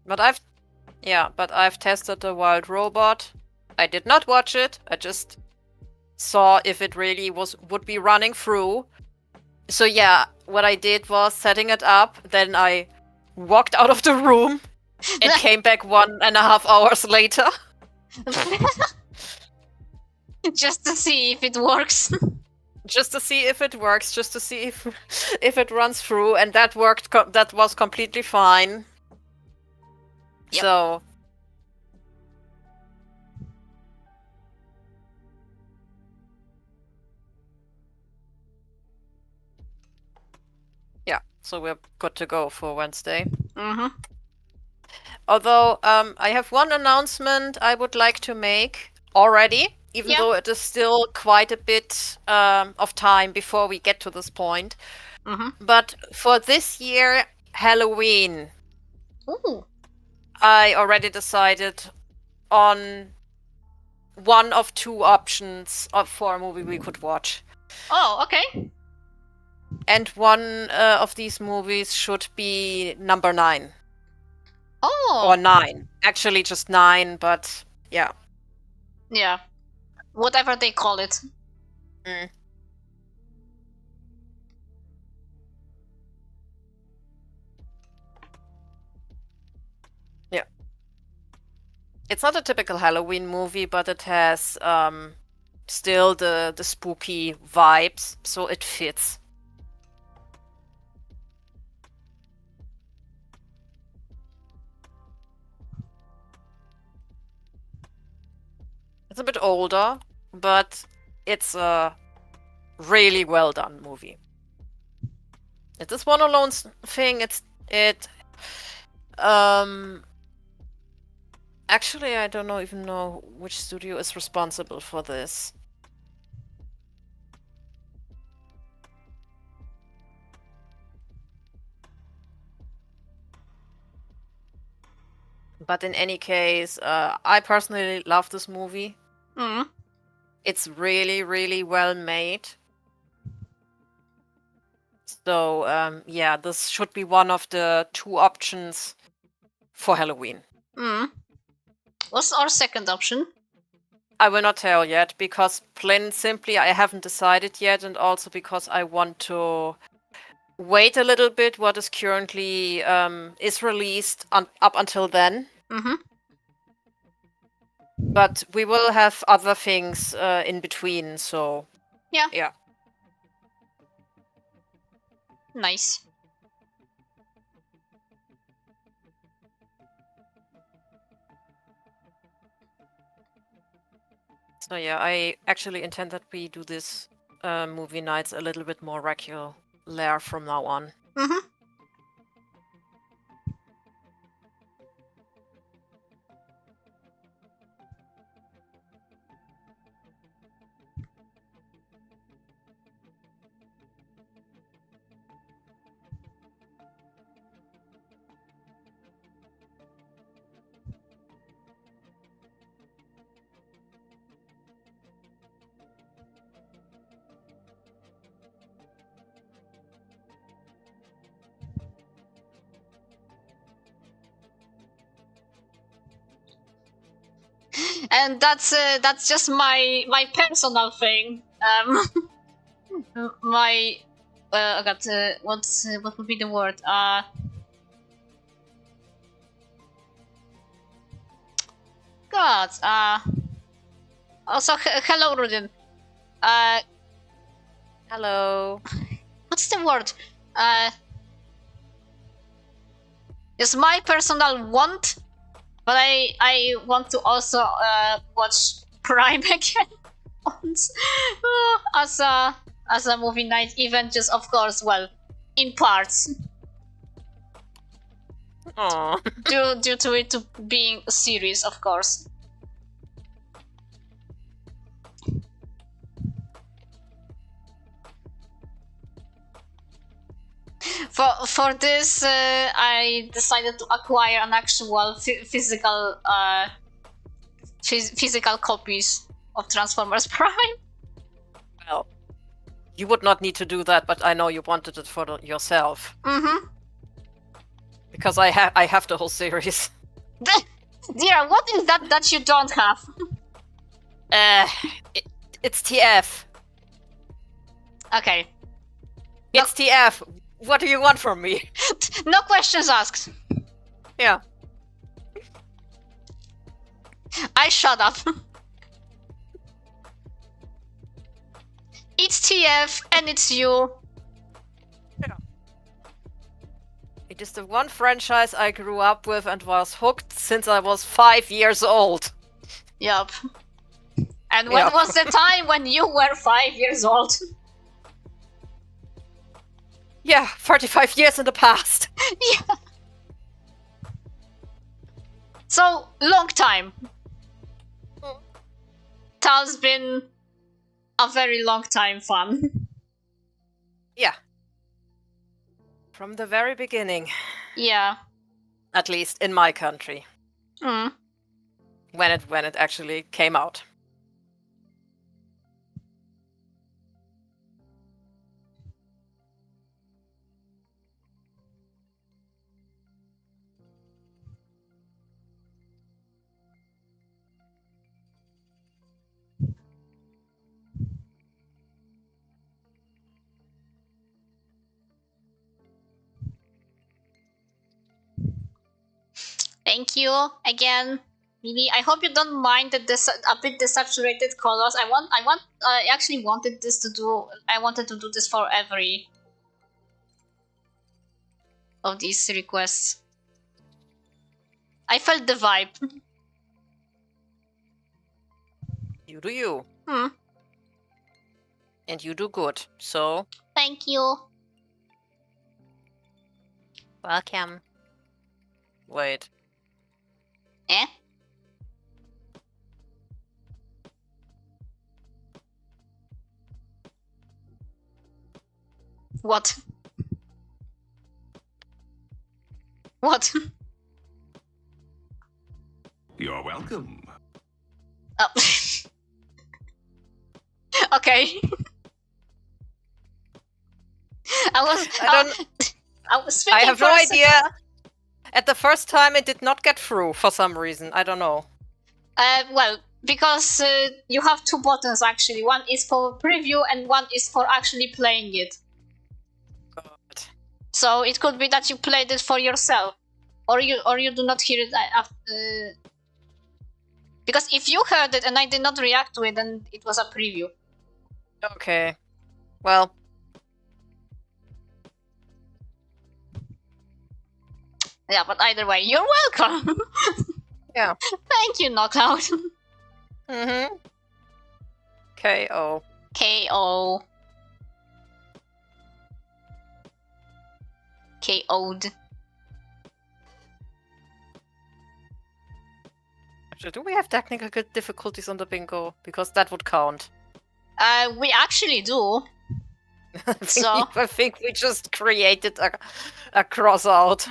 But I've tested the Wild Robot. I did not watch it. I just saw if it really would be running through. So yeah, what I did was setting it up, then I walked out of the room and came back 1.5 hours later. Just to see if it works. Just to see if it works, just to see if it runs through, and that worked. That was completely fine. Yep. So yeah, so we're good to go for Wednesday. Although I have one announcement I would like to make already, even though it is still quite a bit of time before we get to this point. But for this year, Halloween, I already decided on one of two options for a movie we could watch. Oh, okay. And one of these movies should be number 9. Oh. Or 9. Actually, just 9, but yeah. Yeah. Whatever they call it. Yeah. It's not a typical Halloween movie, but it has still the spooky vibes, so it fits. It's a bit older, but it's a really well done movie. It's this one alone thing. Actually, I don't even know which studio is responsible for this. But in any case, I personally love this movie. It's really, really well made. So, yeah, this should be one of the two options for Halloween. What's our second option? I will not tell yet, because plain and simply I haven't decided yet, and also because I want to wait a little bit what is currently is released up until then. But we will have other things in between, so yeah. Nice. So yeah, I actually intend that we do this movie nights a little bit more regular from now on. And that's just my personal thing. My I got what would be the word? God. Also, hello, Rudin. Hello. What's the word? It's my personal want, but I want to also watch Prime again as a movie night event, just of course, well, in parts. Aww. Due to it to being a series, of course. For this, I decided to acquire an actual physical physical copies of Transformers Prime. Well, you would not need to do that, but I know you wanted it for yourself. Mm-hmm. Because I have the whole series. Dear, what is that you don't have? It's TF. Okay. It's TF. What do you want from me? No questions asked. Yeah. I shut up. It's TF and it's you. Yeah. It is the one franchise I grew up with and was hooked since I was 5 years old. Yup. And when was the time when you were 5 years old? Yeah, 35 years in the past. Yeah. So, long time. Tal's been a very long time fan. Yeah. From the very beginning. Yeah. At least in my country. Mm. When it actually came out. Thank you again, Mimi. I hope you don't mind that this a bit desaturated colors. I actually wanted this to do. I wanted to do this for every of these requests. I felt the vibe. You do you. Hmm. And you do good. So, Thank you. welcome. Wait. Eh? What? What? You're welcome. Oh. Okay. I was I thinking have for no a idea. second. At the first time it did not get through for some reason. I don't know. Well, because you have two buttons actually. One is for preview and one is for actually playing it. God. So it could be that you played it for yourself, or you do not hear it after. Because if you heard it and I did not react to it, then it was a preview. Okay. Well. Yeah, but either way, you're welcome. Yeah. Thank you, Knockout. Mm-hmm. KO. KO. KO'd. Actually, do we have technical difficulties on the bingo? Because that would count. We actually do. So I think we just created a cross out.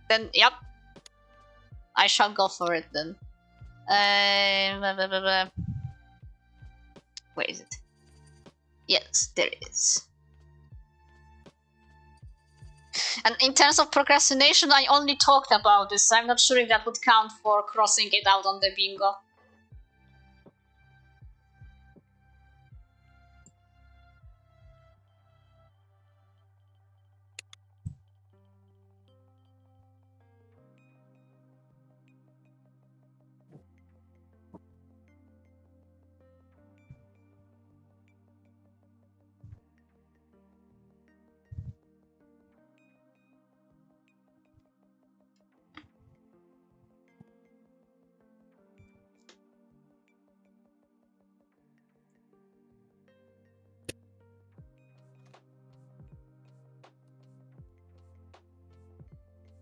then, yep. I shall go for it then. Where is it? Yes, there it is. And in terms of procrastination, I only talked about this. I'm not sure if that would count for crossing it out on the bingo.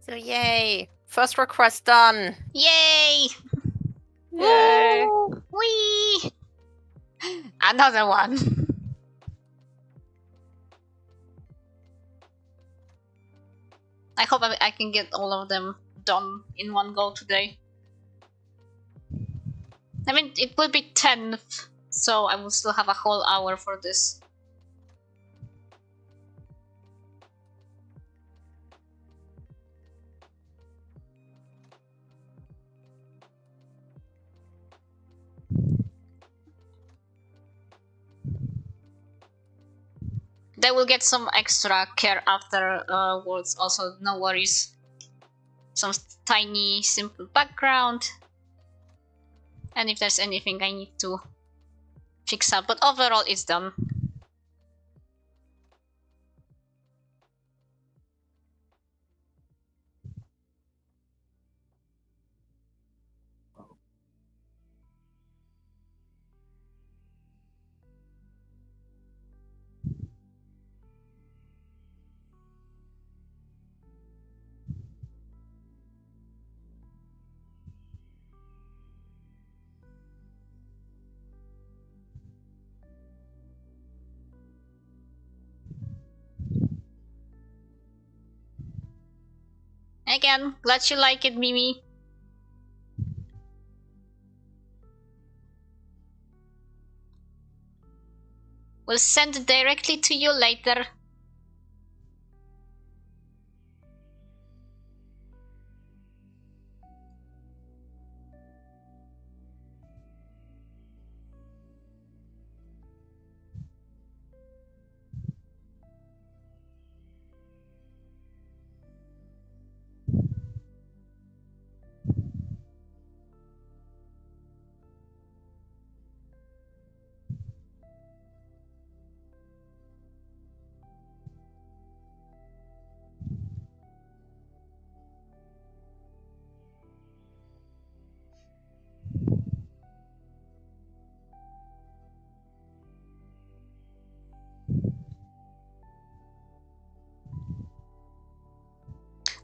So yay! First request done. Yay! Yay! Whee! Another one. I hope I can get all of them done in one go today. I mean, it will be 10th, so I will still have a whole hour for this. They will get some extra care afterwards, also, no worries. Some tiny, simple background. And if there's anything I need to fix up, but overall it's done. Again, glad you like it, Mimi. We'll send it directly to you later.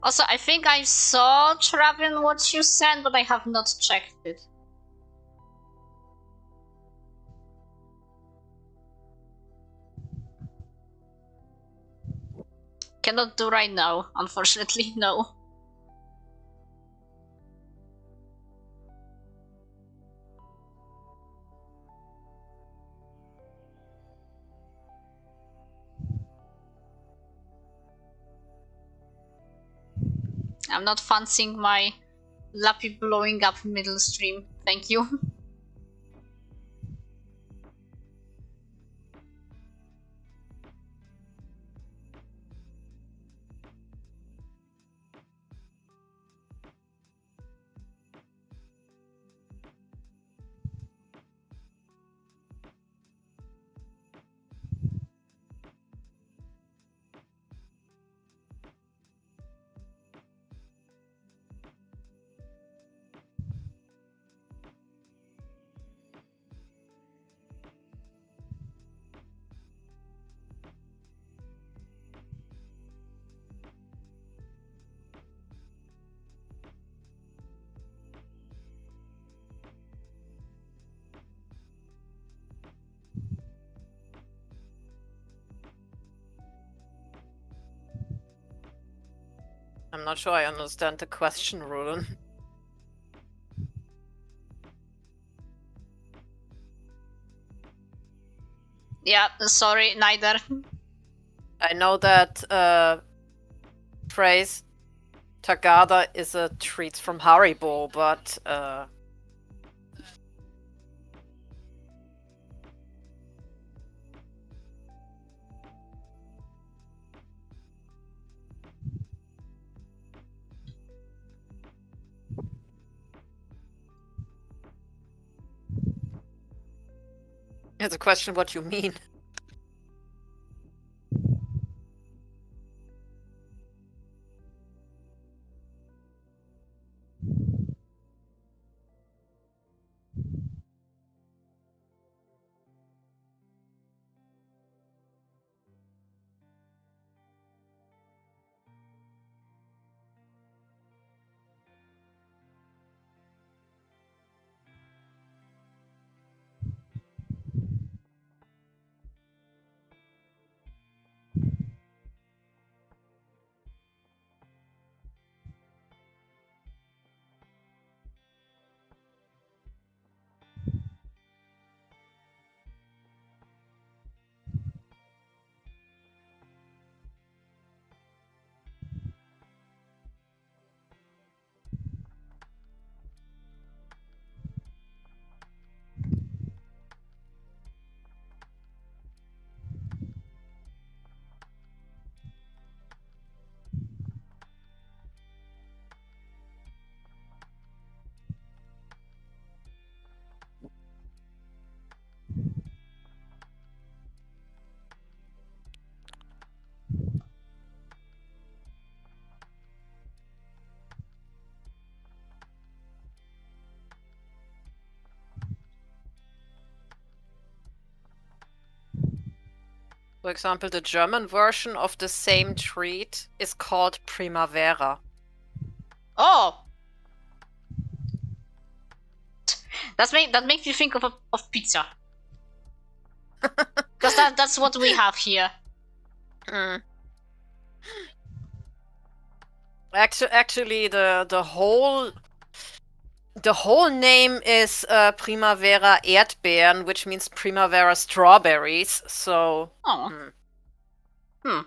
Also, I think I saw, Traven, what you sent, but I have not checked it. Cannot do right now, unfortunately, no. I'm not fancying my Lappy blowing up middle stream. Thank you. I'm not sure I understand the question, Roland. Yeah, sorry, neither. I know that phrase Tagada is a treat from Haribo, but it's a question what you mean. For example, the German version of the same treat is called Primavera. Oh! That makes me think of pizza. Because that's what we have here. Mm. Actually, the whole name is Primavera Erdbeeren, which means Primavera strawberries. So. Oh. Hmm.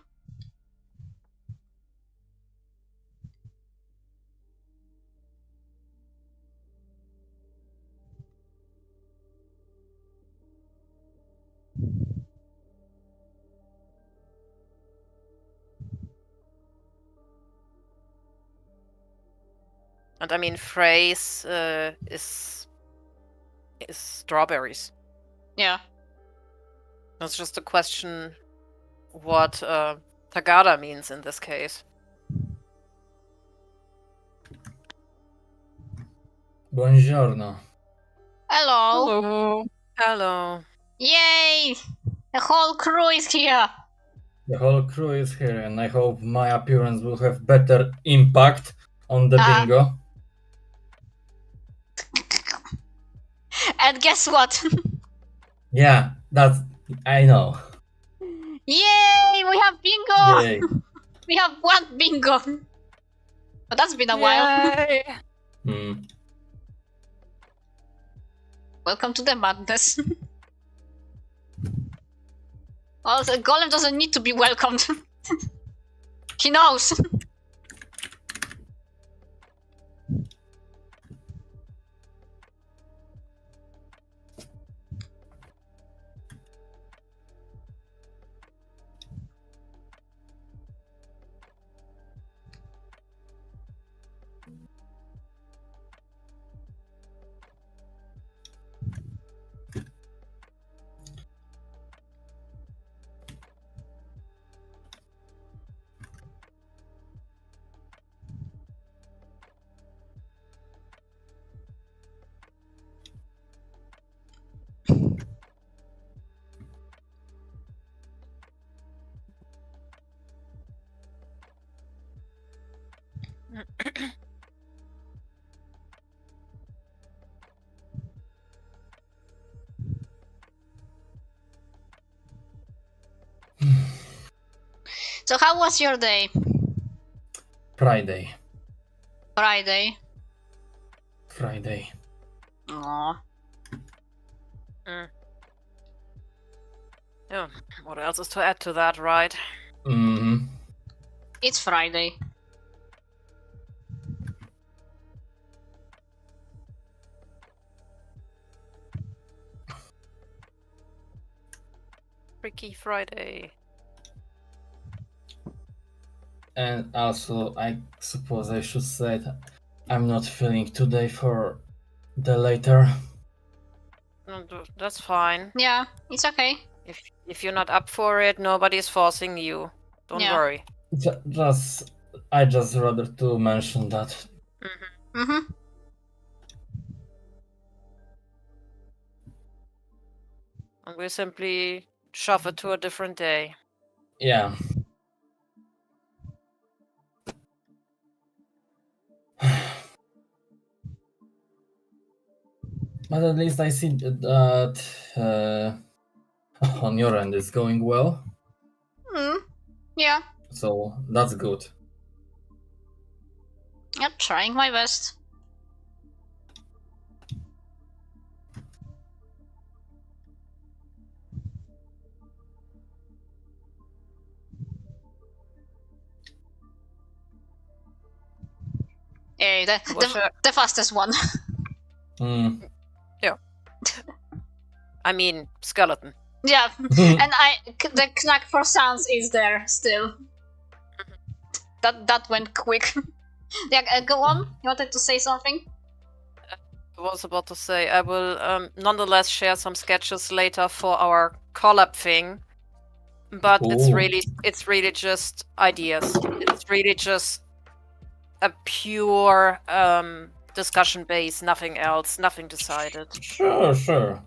And I mean, phrase is strawberries. Yeah. That's just a question what Tagada means in this case. Buongiorno. Hello. Hello. Hello. Yay! The whole crew is here. The whole crew is here, and I hope my appearance will have better impact on the bingo. And guess what? Yeah, that's I know. Yay! We have bingo! Yay. We have one bingo. But that's been a while. Yay. Hmm. Welcome to the madness. Also, Golem doesn't need to be welcomed. He knows. So how was your day? Friday. Friday. Friday. Aww. Yeah, what else is to add to that, right? Mm-hmm. It's Friday. Freaky Friday. And also, I suppose I should say that I'm not feeling today for the later. No, that's fine. Yeah, it's okay. If you're not up for it, nobody's forcing you. Don't Yeah. worry. I just rather to mention that. Mm-hmm. And we simply shove it to a different day. Yeah. But at least I see that on your end it's going well. Yeah. So that's good. Yep, trying my best. Hey, the fastest one. Mm. I mean, skeleton. Yeah, and the knack for sounds is there still. That went quick. Yeah, go on. You wanted to say something? I was about to say I will nonetheless share some sketches later for our collab thing, but it's really just ideas. It's really just a pure discussion base, nothing else, nothing decided. Sure.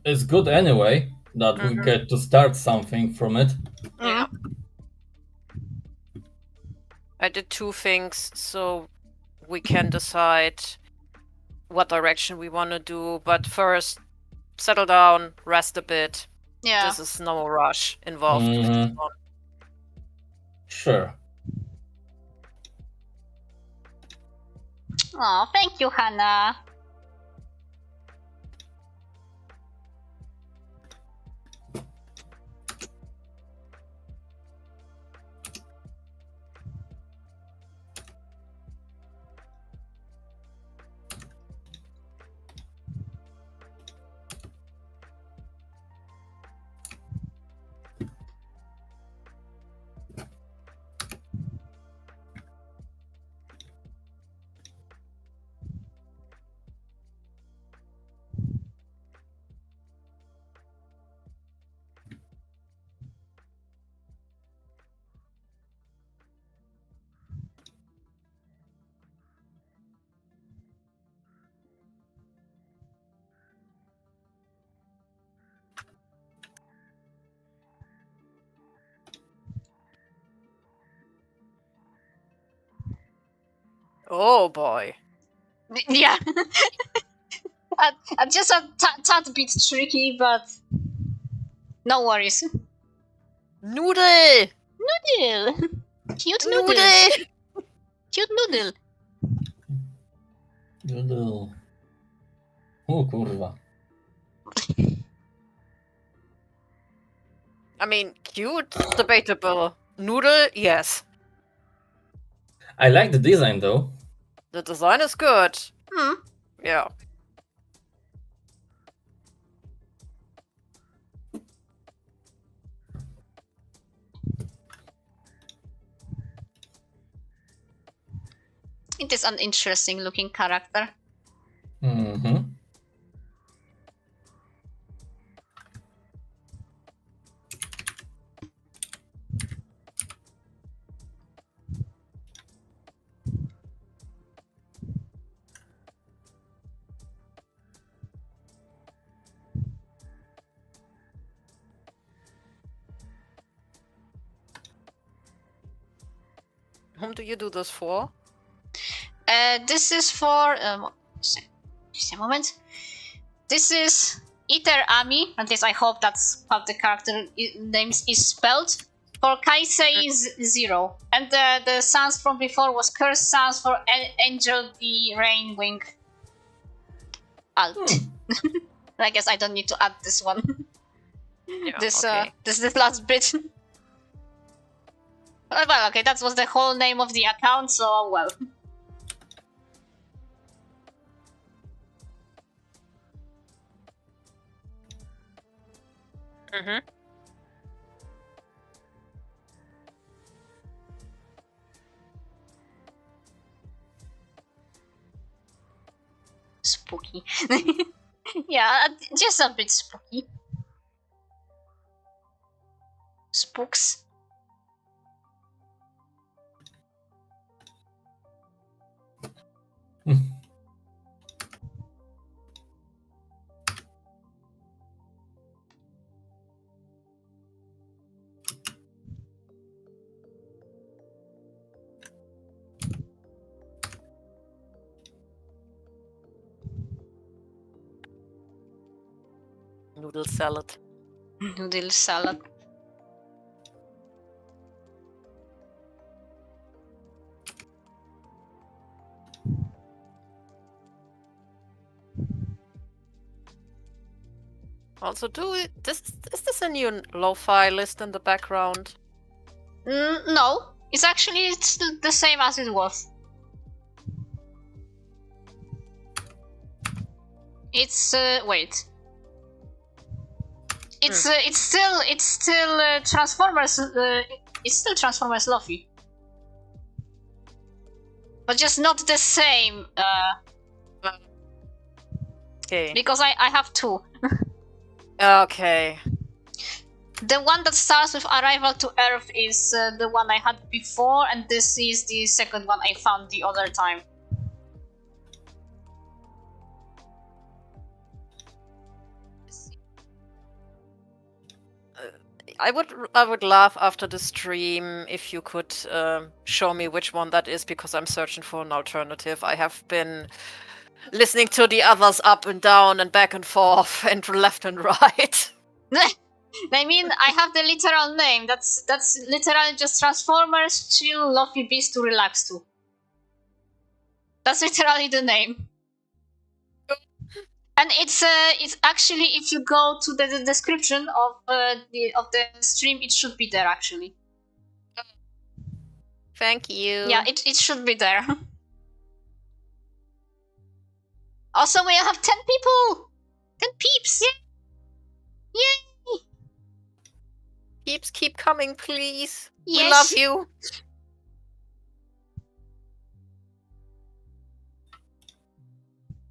it's good anyway that we get to start something from it. Yeah. I did 2 things, so we can decide what direction we want to do. But first, settle down, rest a bit. Yeah. This is no rush involved with this one. Sure. Oh, thank you, Hannah. Oh boy. Yeah. Just a tad bit tricky, but no worries. Noodle! Noodle! Cute noodle! Noodle! Cute noodle! Noodle. O kurwa. I mean, cute, debatable. Noodle, yes. I like the design though. The design is good. Yeah. It is an interesting looking character. Mm-hmm. Whom do you do this for? This is for just a moment. This is Iter Ami, at least I hope that's how the character names is spelled. For Kaisei is 0, and the sounds from before was curse sounds for Angel the Rain Wing. Alt. I guess I don't need to add this one. Yeah, this okay. this last bit. Well, okay, that was the whole name of the account, so well. Mm-hmm. Spooky. Yeah, just a bit spooky. Spooks. Noodle salad. Noodle salad. Also, is this a new lo-fi list in the background? No, it's the same as it was. It's wait. It's still Transformers. It's still Transformers Luffy, but just not the same. Okay. Because I have 2. Okay. The one that starts with Arrival to Earth is the one I had before, and this is the second one I found the other time. I would love after the stream if you could show me which one that is, because I'm searching for an alternative. I have been listening to the others up and down and back and forth and left and right. I mean, I have the literal name. That's literally just Transformers, Chill, Luffy, Beast to Relax to. That's literally the name. And it's actually, if you go to the description of the stream, it should be there actually. Thank you. Yeah, it should be there. Also, we have 10 people! 10 peeps! Yeah. Yay! Peeps, keep coming, please. Yes. We love you.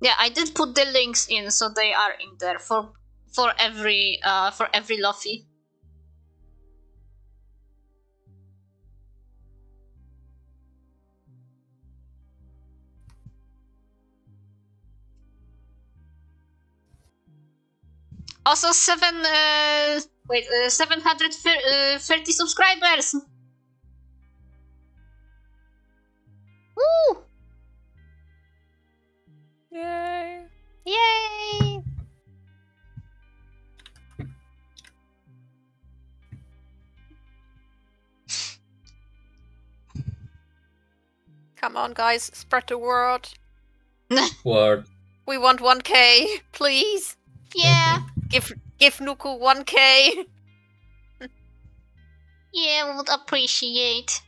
Yeah, I did put the links in, so they are in there for every Luffy. Also 730 subscribers. Woo! Yay! Yay! Come on, guys, spread the word. Word. We want 1K, please. Yeah. Give Nuku 1K. Yeah, we would appreciate.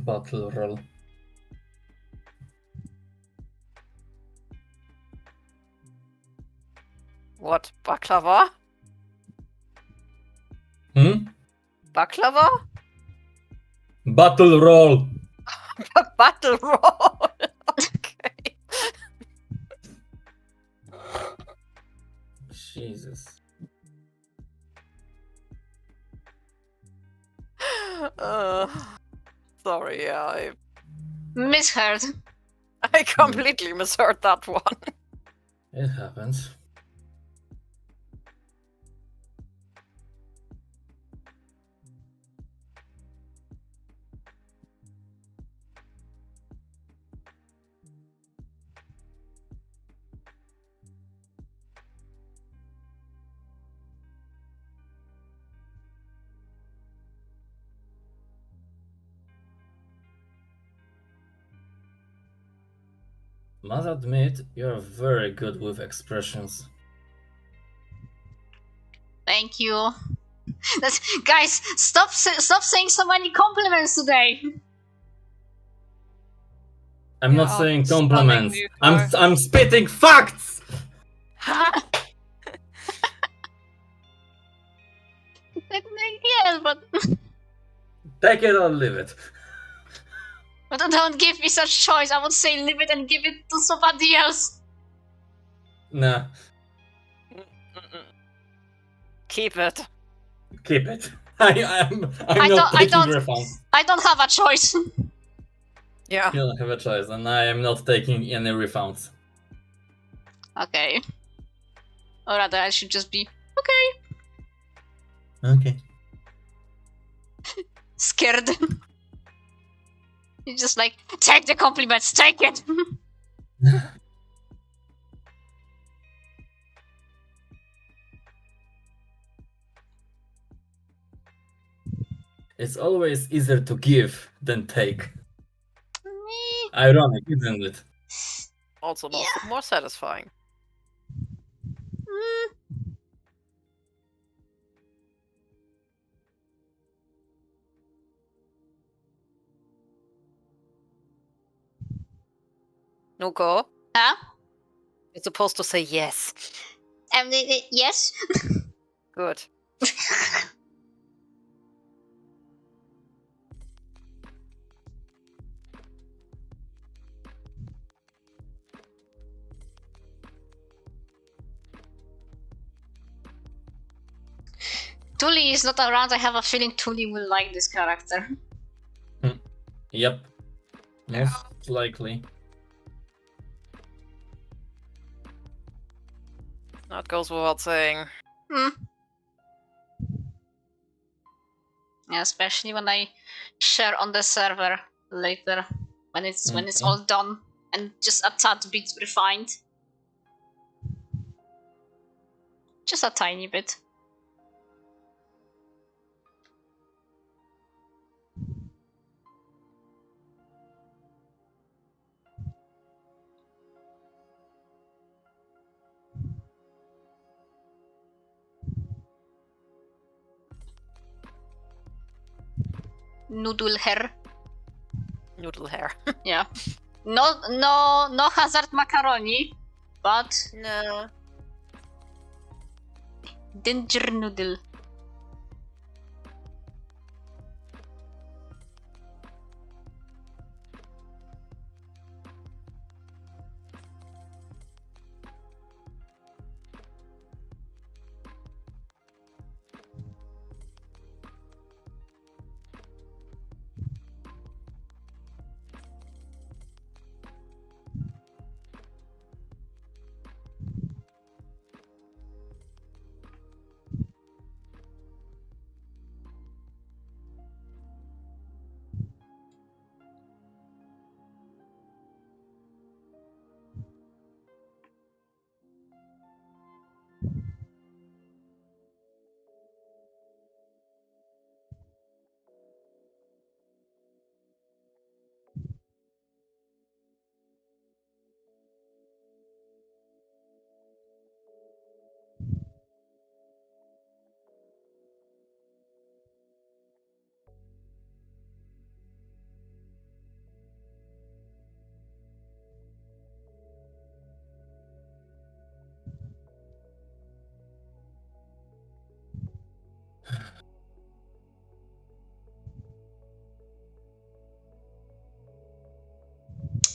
Battle roll. What? Baklava? Baklava? Battle roll. Battle roll. Okay. Jesus. Sorry, I Misheard. completely misheard that one. It happens. Must admit, you're very good with expressions. Thank you. Guys, stop saying so many compliments today. I'm not Yeah, saying stunning compliments. new I'm car. spitting facts. Yes, but Take it or leave it. don't give me such choice. I would say leave it and give it to somebody else. Nah, Keep it. keep it. I'm not taking refunds. I don't have a choice. Yeah. You don't have a choice, and I am not taking any refunds. Okay. Or rather, I should just be okay. Okay. Scared. You're just like, take the compliments, take it. It's always easier to give than take. Ironic, isn't it? Also Yeah. more satisfying. Nuko, Huh? you're supposed to say yes. Yes. Good. Tuli is not around. I have a feeling Tuli will like this character. Yep. Most likely. That goes without saying. Yeah, especially when I share on the server later, when it's all done and just a tad bit refined. Just a tiny bit. Noodle hair. Noodle hair. Yeah. No hazard macaroni, but No. danger noodle.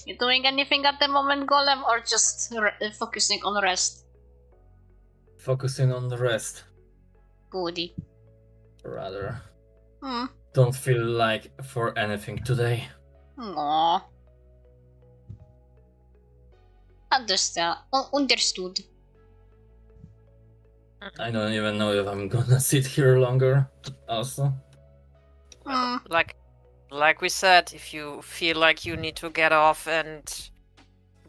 You doing anything at the moment, Golem, or just focusing on rest? Focusing on the rest, Goody. rather. Hmm. Don't feel like for anything today. Aww. Understood. I don't even know if I'm gonna sit here longer, also. Hmm. Like we said, if you feel like you need to get off and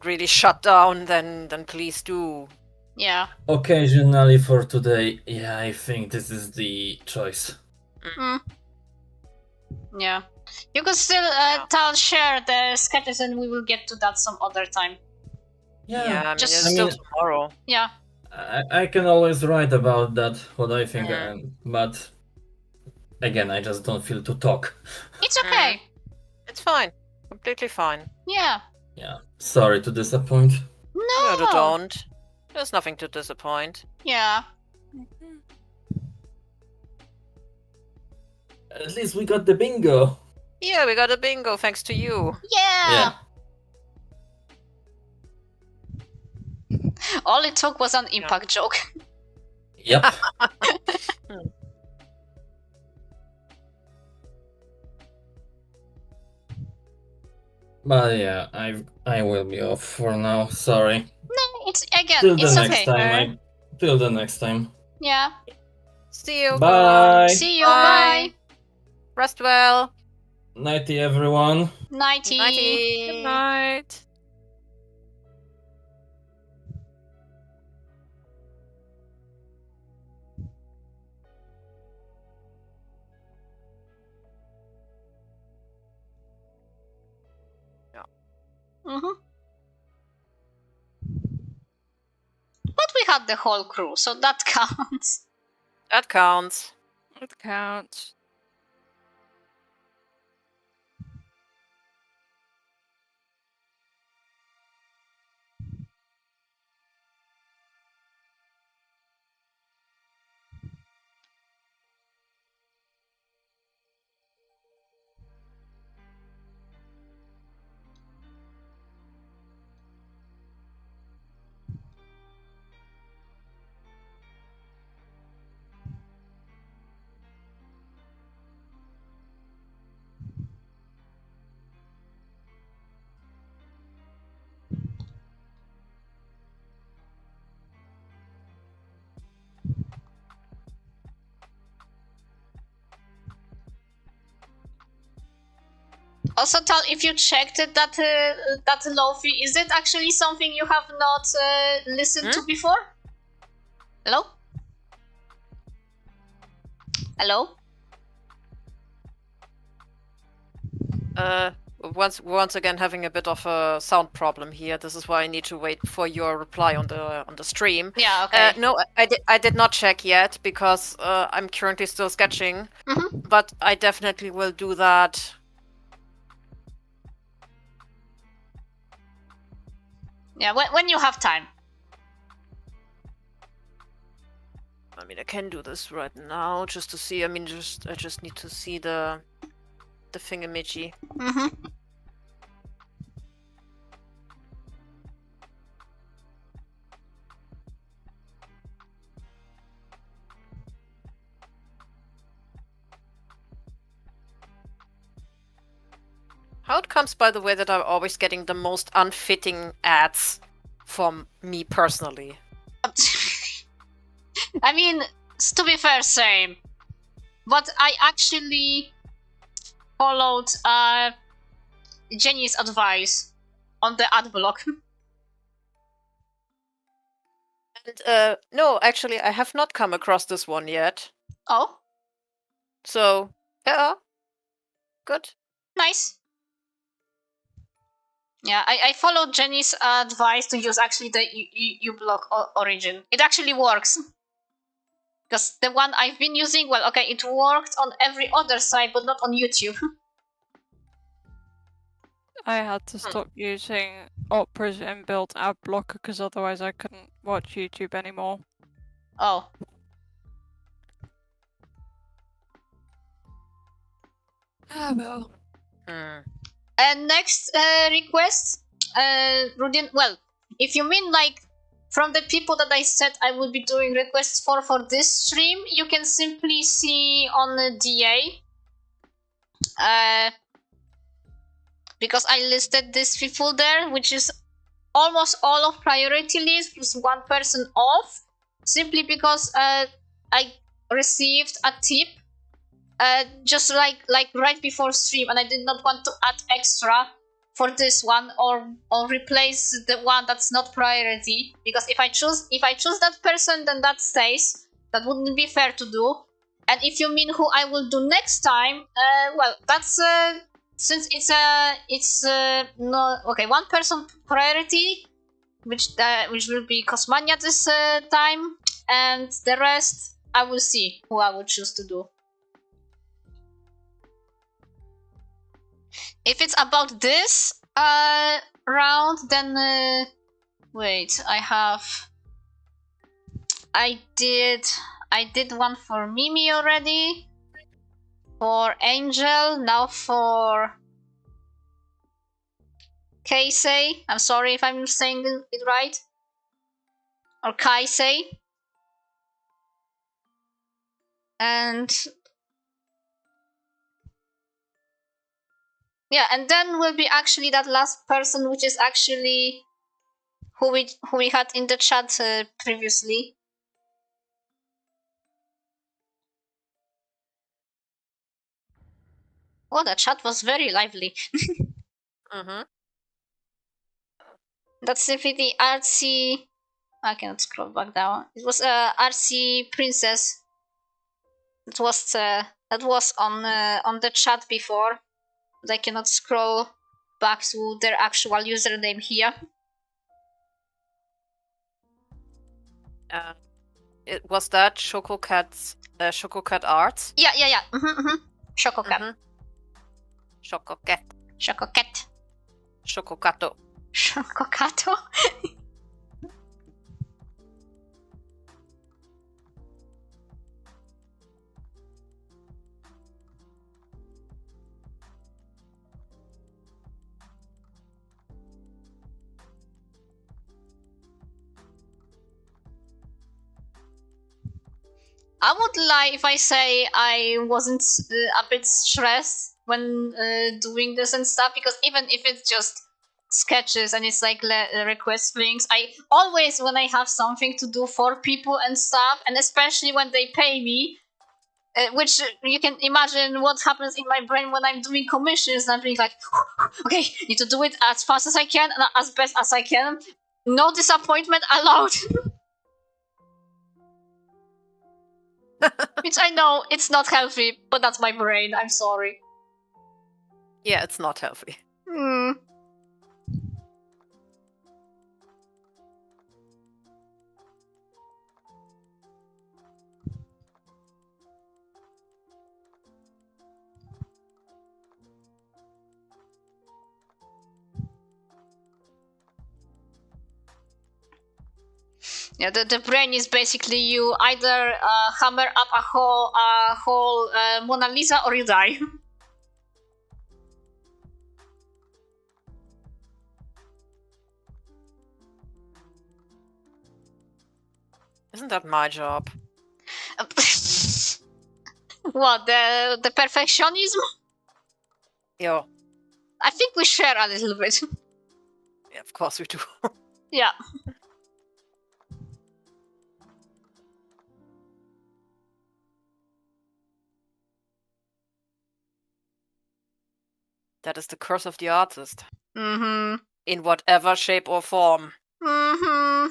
really shut down, then please do. Yeah. Occasionally for today, yeah, I think this is the choice. Hmm. Yeah. You could still share the sketches and we will get to that some other time. Yeah, I mean, Just- it's still tomorrow. Yeah. I can always write about that, what I think, Mhm. but again, I just don't feel to talk. It's okay. It's fine. Completely fine. Yeah. Yeah, sorry to disappoint. No, you No. don't. There's nothing to disappoint. Yeah. At least we got the bingo. Yeah, we got a bingo thanks to you. Yeah. All it took was an impact joke. Yep. But yeah, I will be off for now. Sorry. No, it's again. Till the It's next okay. time. Till the next time. Yeah. See you. Bye. See you. Bye. Bye. Rest well. Nighty, everyone. Nighty. Nighty. Good night. Mm-hmm. But we had the whole crew, so that counts. That counts. It counts. Also, Tal, if you checked it, that Lofi, is it actually something you have not listened to before? Hello? Hello? Once again having a bit of a sound problem here. This is why I need to wait for your reply on the stream. Yeah, okay. No, I did not check yet because I'm currently still sketching. Mm-hmm. But I definitely will do that. Yeah, when you have time. I mean, I can do this right now just to see. I mean, I just need to see the thingamajig. Mm-hmm. How it comes, by the way, that I'm always getting the most unfitting ads from me personally. I mean, to be fair, same. But I actually followed Jenny's advice on the ad block. And no, actually, I have not come across this one yet. Oh, So, yeah, good. nice. Yeah, I followed Jenny's advice to use actually the uBlock origin. It actually works. Because the one I've been using, well, okay, it worked on every other site, but not on YouTube. I had to stop using Opera's inbuilt ad blocker because otherwise I couldn't watch YouTube anymore. Oh. Ah, well. And next request, Rudin, well, if you mean like from the people that I said I would be doing requests for this stream, you can simply see on the DA. Because I listed these people there, which is almost all of priority list plus one person off, simply because I received a tip just like right before stream, and I did not want to add extra for this one or replace the one that's not priority, because if I choose that person, then that stays. That wouldn't be fair to do. And if you mean who I will do next time, well, that's since it's no, okay, one person priority, which will be Cosmania this time, and the rest I will see who I will choose to do. If it's about this round, then wait, I did one for Mimi already, for Angel, now for Kaisei. I'm sorry if I'm saying it right, or Kaisei. And yeah, and then will be actually that last person, which is actually who we had in the chat previously. Oh, the chat was very lively. That's simply the artsy. I cannot scroll back down. It was artsy princess. That was on the chat before. But I cannot scroll back to their actual username here. Was that Chococat Arts? Yeah. Chococat. Chococat. Chococat. Chococato. Chococato. I would lie if I say I wasn't a bit stressed when doing this and stuff, because even if it's just sketches and it's like request things, I always, when I have something to do for people and stuff, and especially when they pay me, which you can imagine what happens in my brain when I'm doing commissions. I'm being like, okay, need to do it as fast as I can and as best as I can. No disappointment allowed. Which I know it's not healthy, but that's my brain. I'm sorry. Yeah, it's not healthy. Hmm. Yeah, the brain is basically you either hammer up a whole Mona Lisa or you die. Isn't that my job? What, the perfectionism? Yeah, I think we share a little bit. yeah, of course we do. Yeah. That is the curse of the artist. Mm-hmm. In whatever shape or form. Mm-hmm.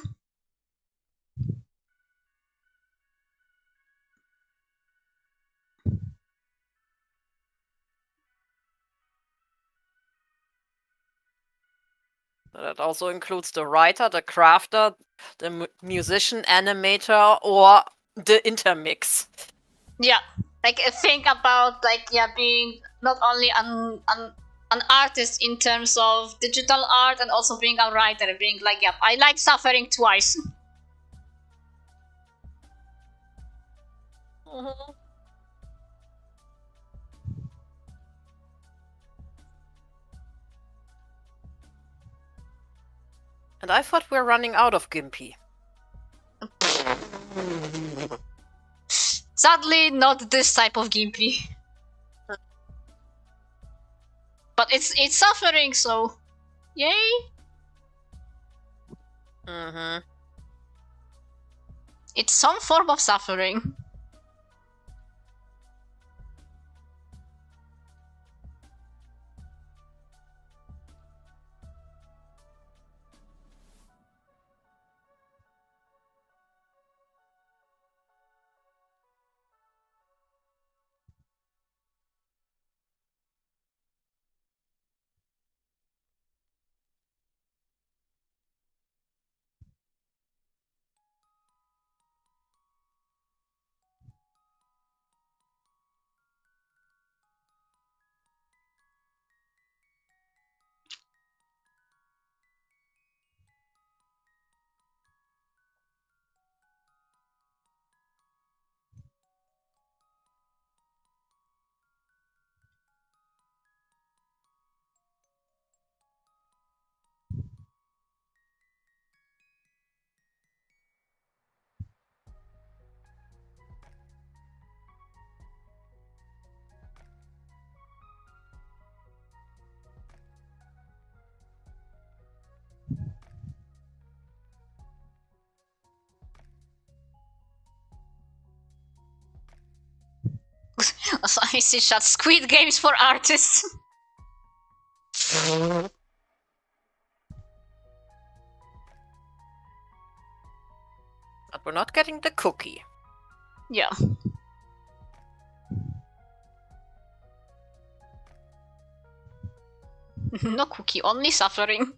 That also includes the writer, the crafter, the musician, animator, or the intermix. Yeah. Like think about being not only an artist in terms of digital art and also being a writer, being like, yeah, I like suffering twice. Mm-hmm. And I thought we're running out of Gimpy. Sadly, not this type of gimpy. But it's suffering, so yay. Mm-hmm. It's some form of suffering. Also, I see chat. Squid Games for artists. But we're not getting the cookie. Yeah. No cookie, only suffering.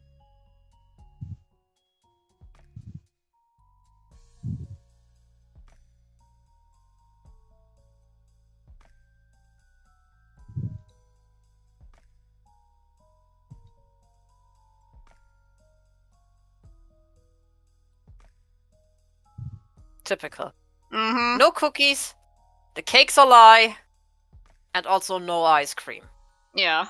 Typical. Mm-hmm. No cookies, the cake's a lie, and also no ice cream. Yeah.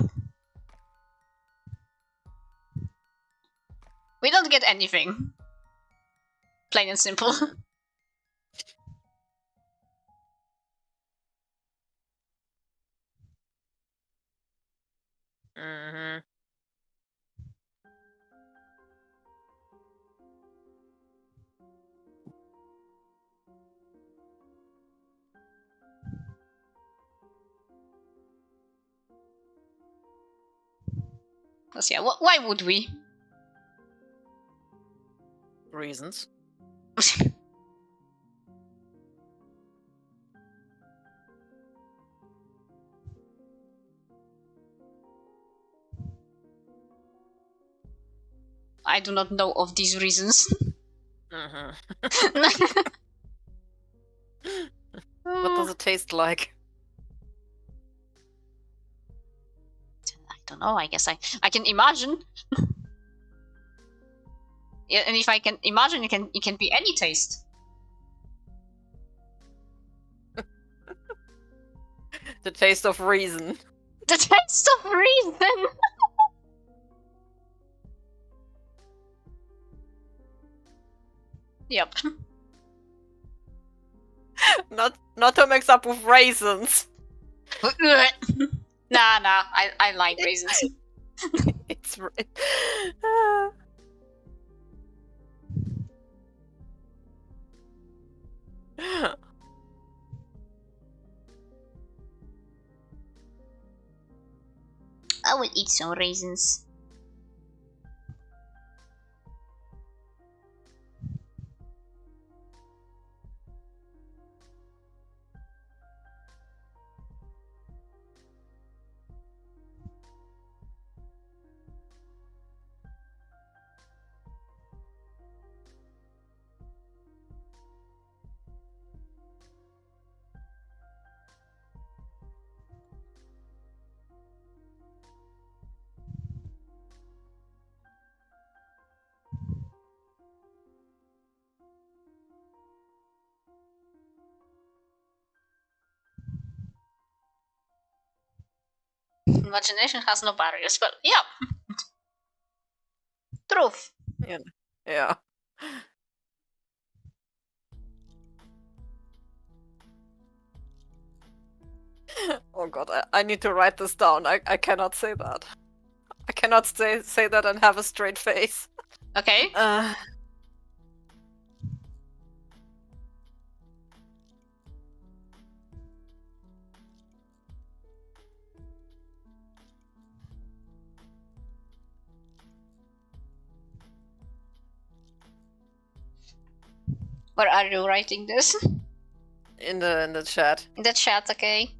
We don't get anything. Plain and simple. Mm-hmm. Because yeah, why would we? Reasons. I do not know of these reasons. What does it taste like? I don't know. I guess I can imagine. Yeah, and if I can imagine, it can be any taste. The taste of reason. The taste of reason. Yep. Not to mix up with raisins. Nah, I like raisins. It's I will eat some raisins. Imagination has no barriers, but yeah. Truth. yeah. Oh god, I need to write this down. I cannot say that. I cannot say that and have a straight face. Okay. Where are you writing this? In the chat. In the chat, okay.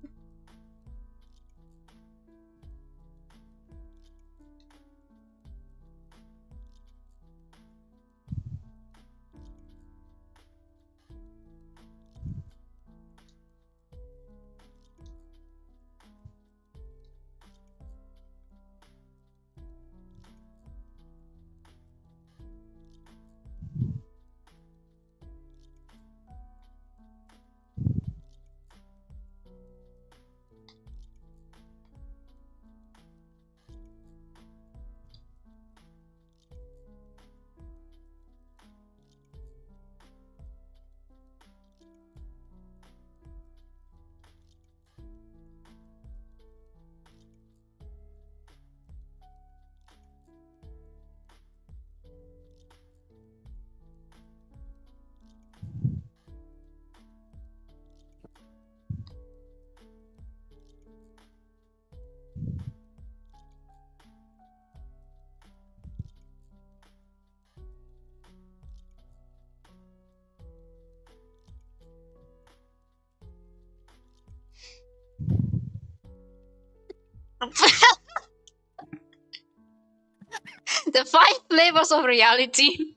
The 5 flavors of reality.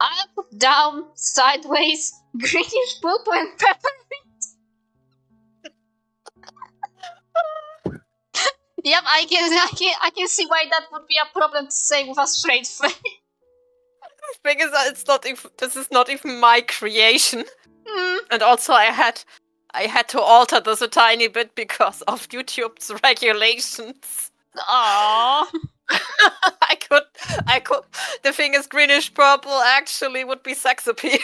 Up, down, sideways, greenish purple, and peppermint. Yep, I can see why that would be a problem to say with a straight face. The thing is that this is not even my creation. And also I had to alter this a tiny bit because of YouTube's regulations. Aww. I could. The thing is, greenish purple actually would be sex appeal.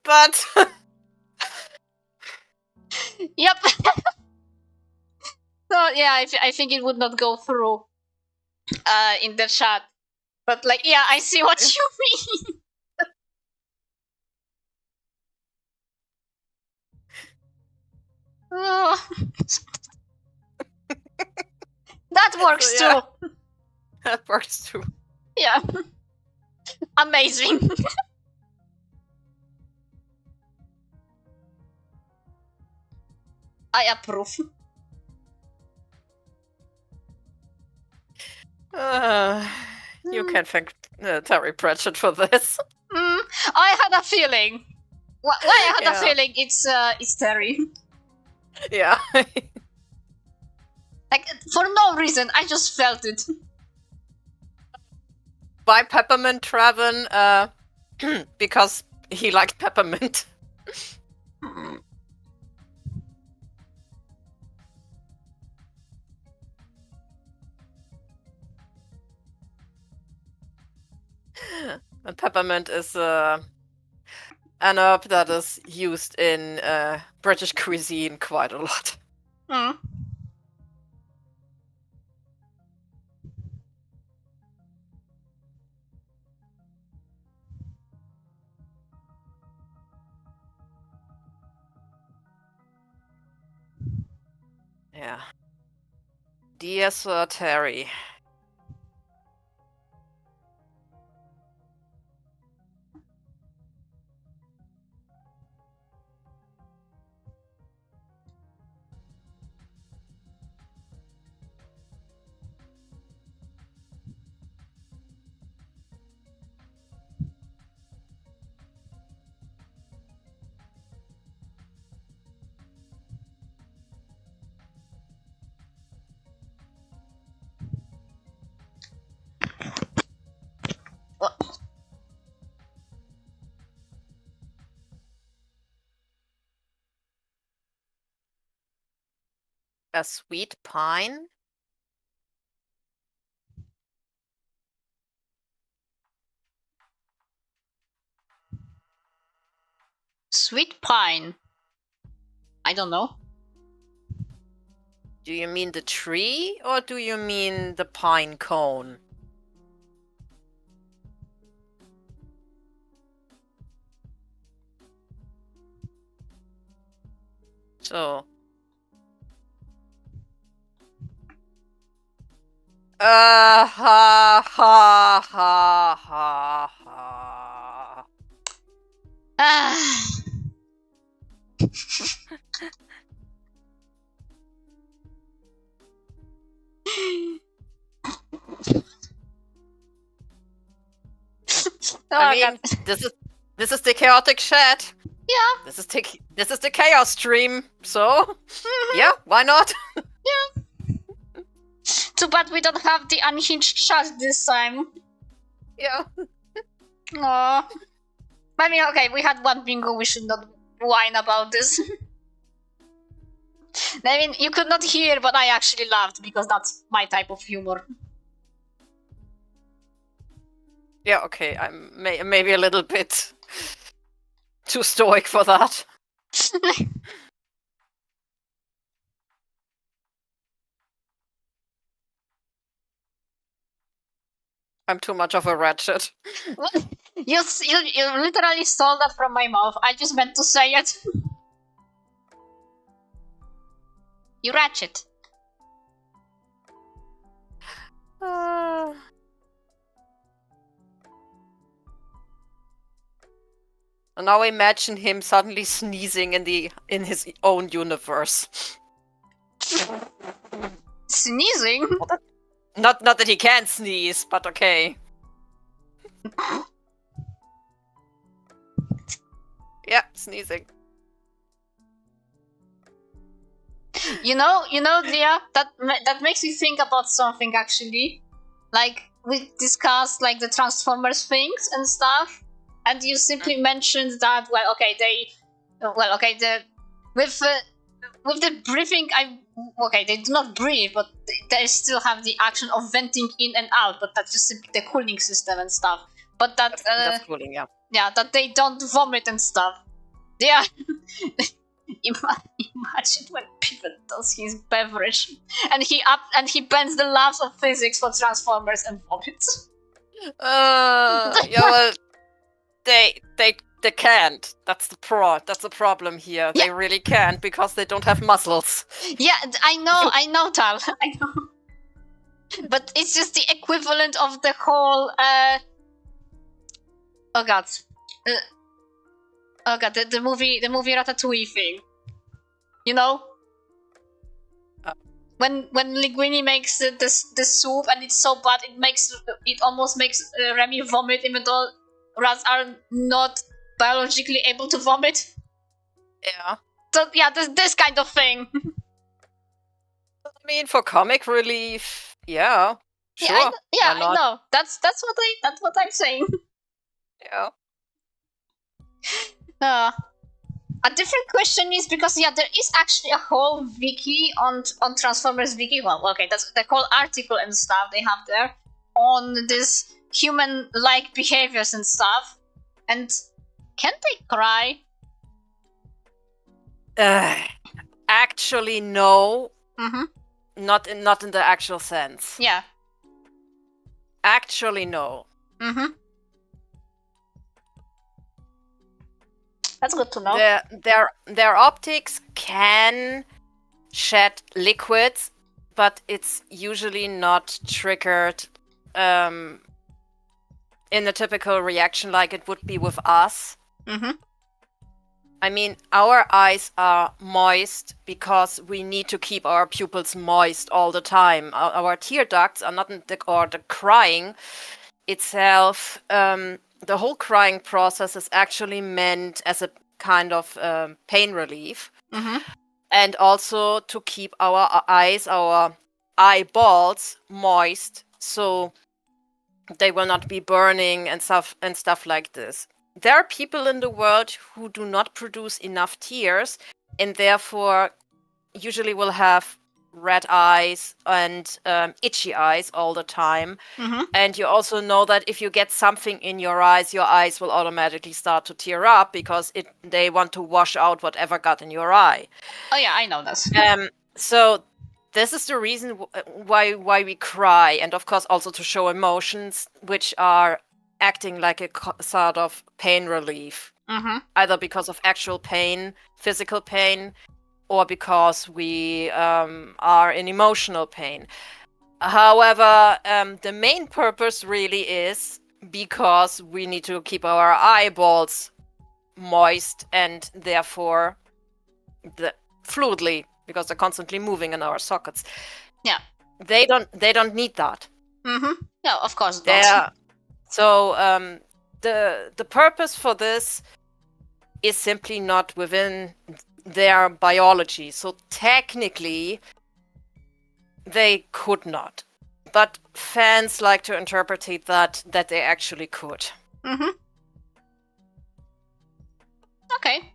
But Yep. So yeah, I think it would not go through in the chat. But like, yeah, I see what you mean. Oh. That works yeah. too. That works too. Yeah. Amazing. I approve. You can thank Terry Pratchett for this. I had a feeling. Why I had a Yeah. feeling it's Terry. Yeah. Like, for no reason, I just felt it. Why Peppermint Traven? Because he liked peppermint. And peppermint is an herb that is used in British cuisine quite a lot. Mm. Yeah. Dear Sir Terry. A sweet pine? Sweet pine. I don't know. Do you mean the tree or do you mean the pine cone? So. Ha ha ha ha ha. Ah. I mean, this is the chaotic chat. Yeah. This is the chaos stream. So, yeah, why not? Too bad we don't have the unhinged chat this time. Yeah. Aww. I mean, okay, we had one bingo, we should not whine about this. I mean, you could not hear, but I actually laughed because that's my type of humor. Yeah, okay, I'm maybe a little bit too stoic for that. I'm too much of a ratchet. You literally stole that from my mouth. I just meant to say it. You ratchet. And now imagine him suddenly sneezing in his own universe. Sneezing? Not that he can't sneeze, but okay. Yeah, sneezing. You know, Dia, that makes me think about something actually. Like, we discussed like the Transformers things and stuff, and you simply mentioned that with the breathing, they do not breathe, but they still have the action of venting in and out, but that's just simply the cooling system and stuff. But that that's cooling, yeah. Yeah, that they don't vomit and stuff. Yeah. Imagine when Pivot does his beverage and he bends the laws of physics for Transformers and vomits. Yeah, well, they can't. That's the problem here. Yeah. They really can't because they don't have muscles. Yeah, I know, Tal. I know. But it's just the equivalent of the whole oh god. Oh god, the movie Ratatouille thing. You know? When Linguini makes the soup and it's so bad it almost makes Remy vomit, even though rats are not biologically able to vomit. Yeah. So yeah, this kind of thing. I mean, for comic relief, yeah. Sure. I know. That's what I'm saying. Yeah. A different question is because there is actually a whole wiki on Transformers wiki. Well, okay, that's the whole article and stuff they have there on this human-like behaviors and stuff. And can they cry? Actually, no. Mm-hmm. Not in the actual sense. Yeah. Actually, no. Mm-hmm. That's good to know. Their optics can shed liquids, but it's usually not triggered in a typical reaction like it would be with us. Mm-hmm. I mean, our eyes are moist because we need to keep our pupils moist all the time. Our tear ducts are not the crying itself. The whole crying process is actually meant as a kind of pain relief. Mm-hmm. And also to keep our eyes, our eyeballs moist, so they will not be burning and stuff like this. There are people in the world who do not produce enough tears and therefore usually will have red eyes and itchy eyes all the time. Mm-hmm. And you also know that if you get something in your eyes will automatically start to tear up because they want to wash out whatever got in your eye. Oh yeah, I know this. So this is the reason why we cry, and of course also to show emotions which are acting like a sort of pain relief, either because of actual pain, physical pain, or because we are in emotional pain. However, the main purpose really is because we need to keep our eyeballs moist and therefore fluidly, because they're constantly moving in our sockets. Yeah. They don't need that. Mm-hmm. No, of course not. So the purpose for this is simply not within their biology. So technically, they could not. But fans like to interpret that they actually could. Mm-hmm. Okay.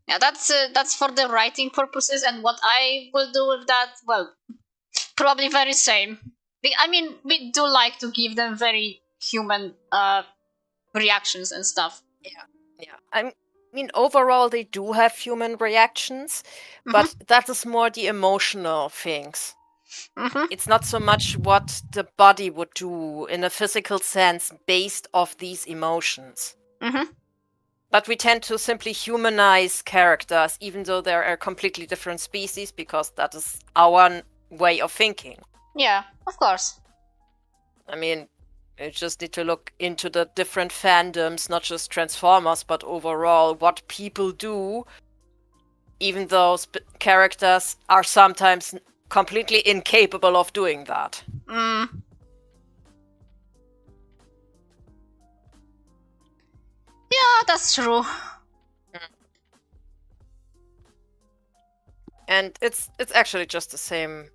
Yeah, that's for the writing purposes, and what I will do with that, well, probably very same. I mean, we do like to give them very human reactions and stuff. Yeah. I mean, overall, they do have human reactions, but that is more the emotional things. Mm-hmm. It's not so much what the body would do in a physical sense based off these emotions. Mm-hmm. But we tend to simply humanize characters, even though they are completely different species, because that is our way of thinking. Yeah, of course. I mean, you just need to look into the different fandoms, not just Transformers, but overall what people do, even though characters are sometimes completely incapable of doing that. Mm. Yeah, that's true. And it's actually just the same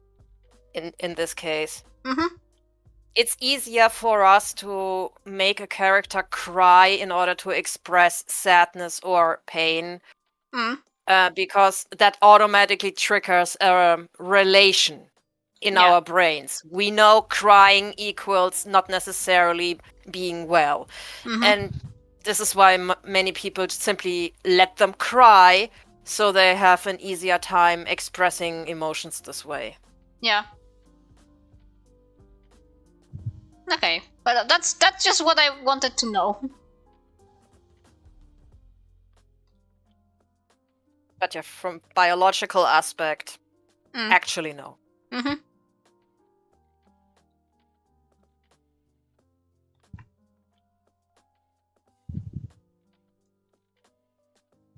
in this case. Mm-hmm. It's easier for us to make a character cry in order to express sadness or pain, because that automatically triggers a relation in our brains. We know crying equals not necessarily being well. And this is why many people simply let them cry, so they have an easier time expressing emotions this way. Yeah. Okay, but that's just what I wanted to know. But yeah, from biological aspect, actually no. Mm-hmm.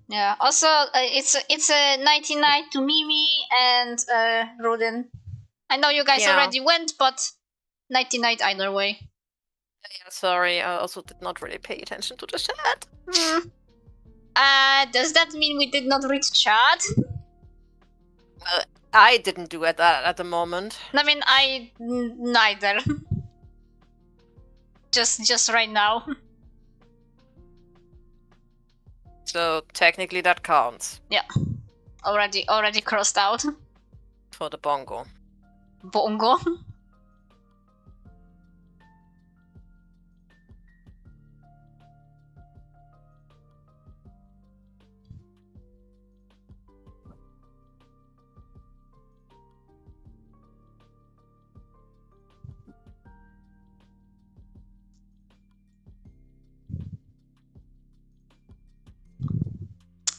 Yeah. Also, it's a 99 to Mimi and Roden. I know you guys Yeah. already went, but 99 either way. Yeah, sorry, I also did not really pay attention to the chat. Does that mean we did not read chat? I didn't do it at the moment. I mean, neither. just right now. So technically that counts. Yeah. Already crossed out. For the bongo. Bongo.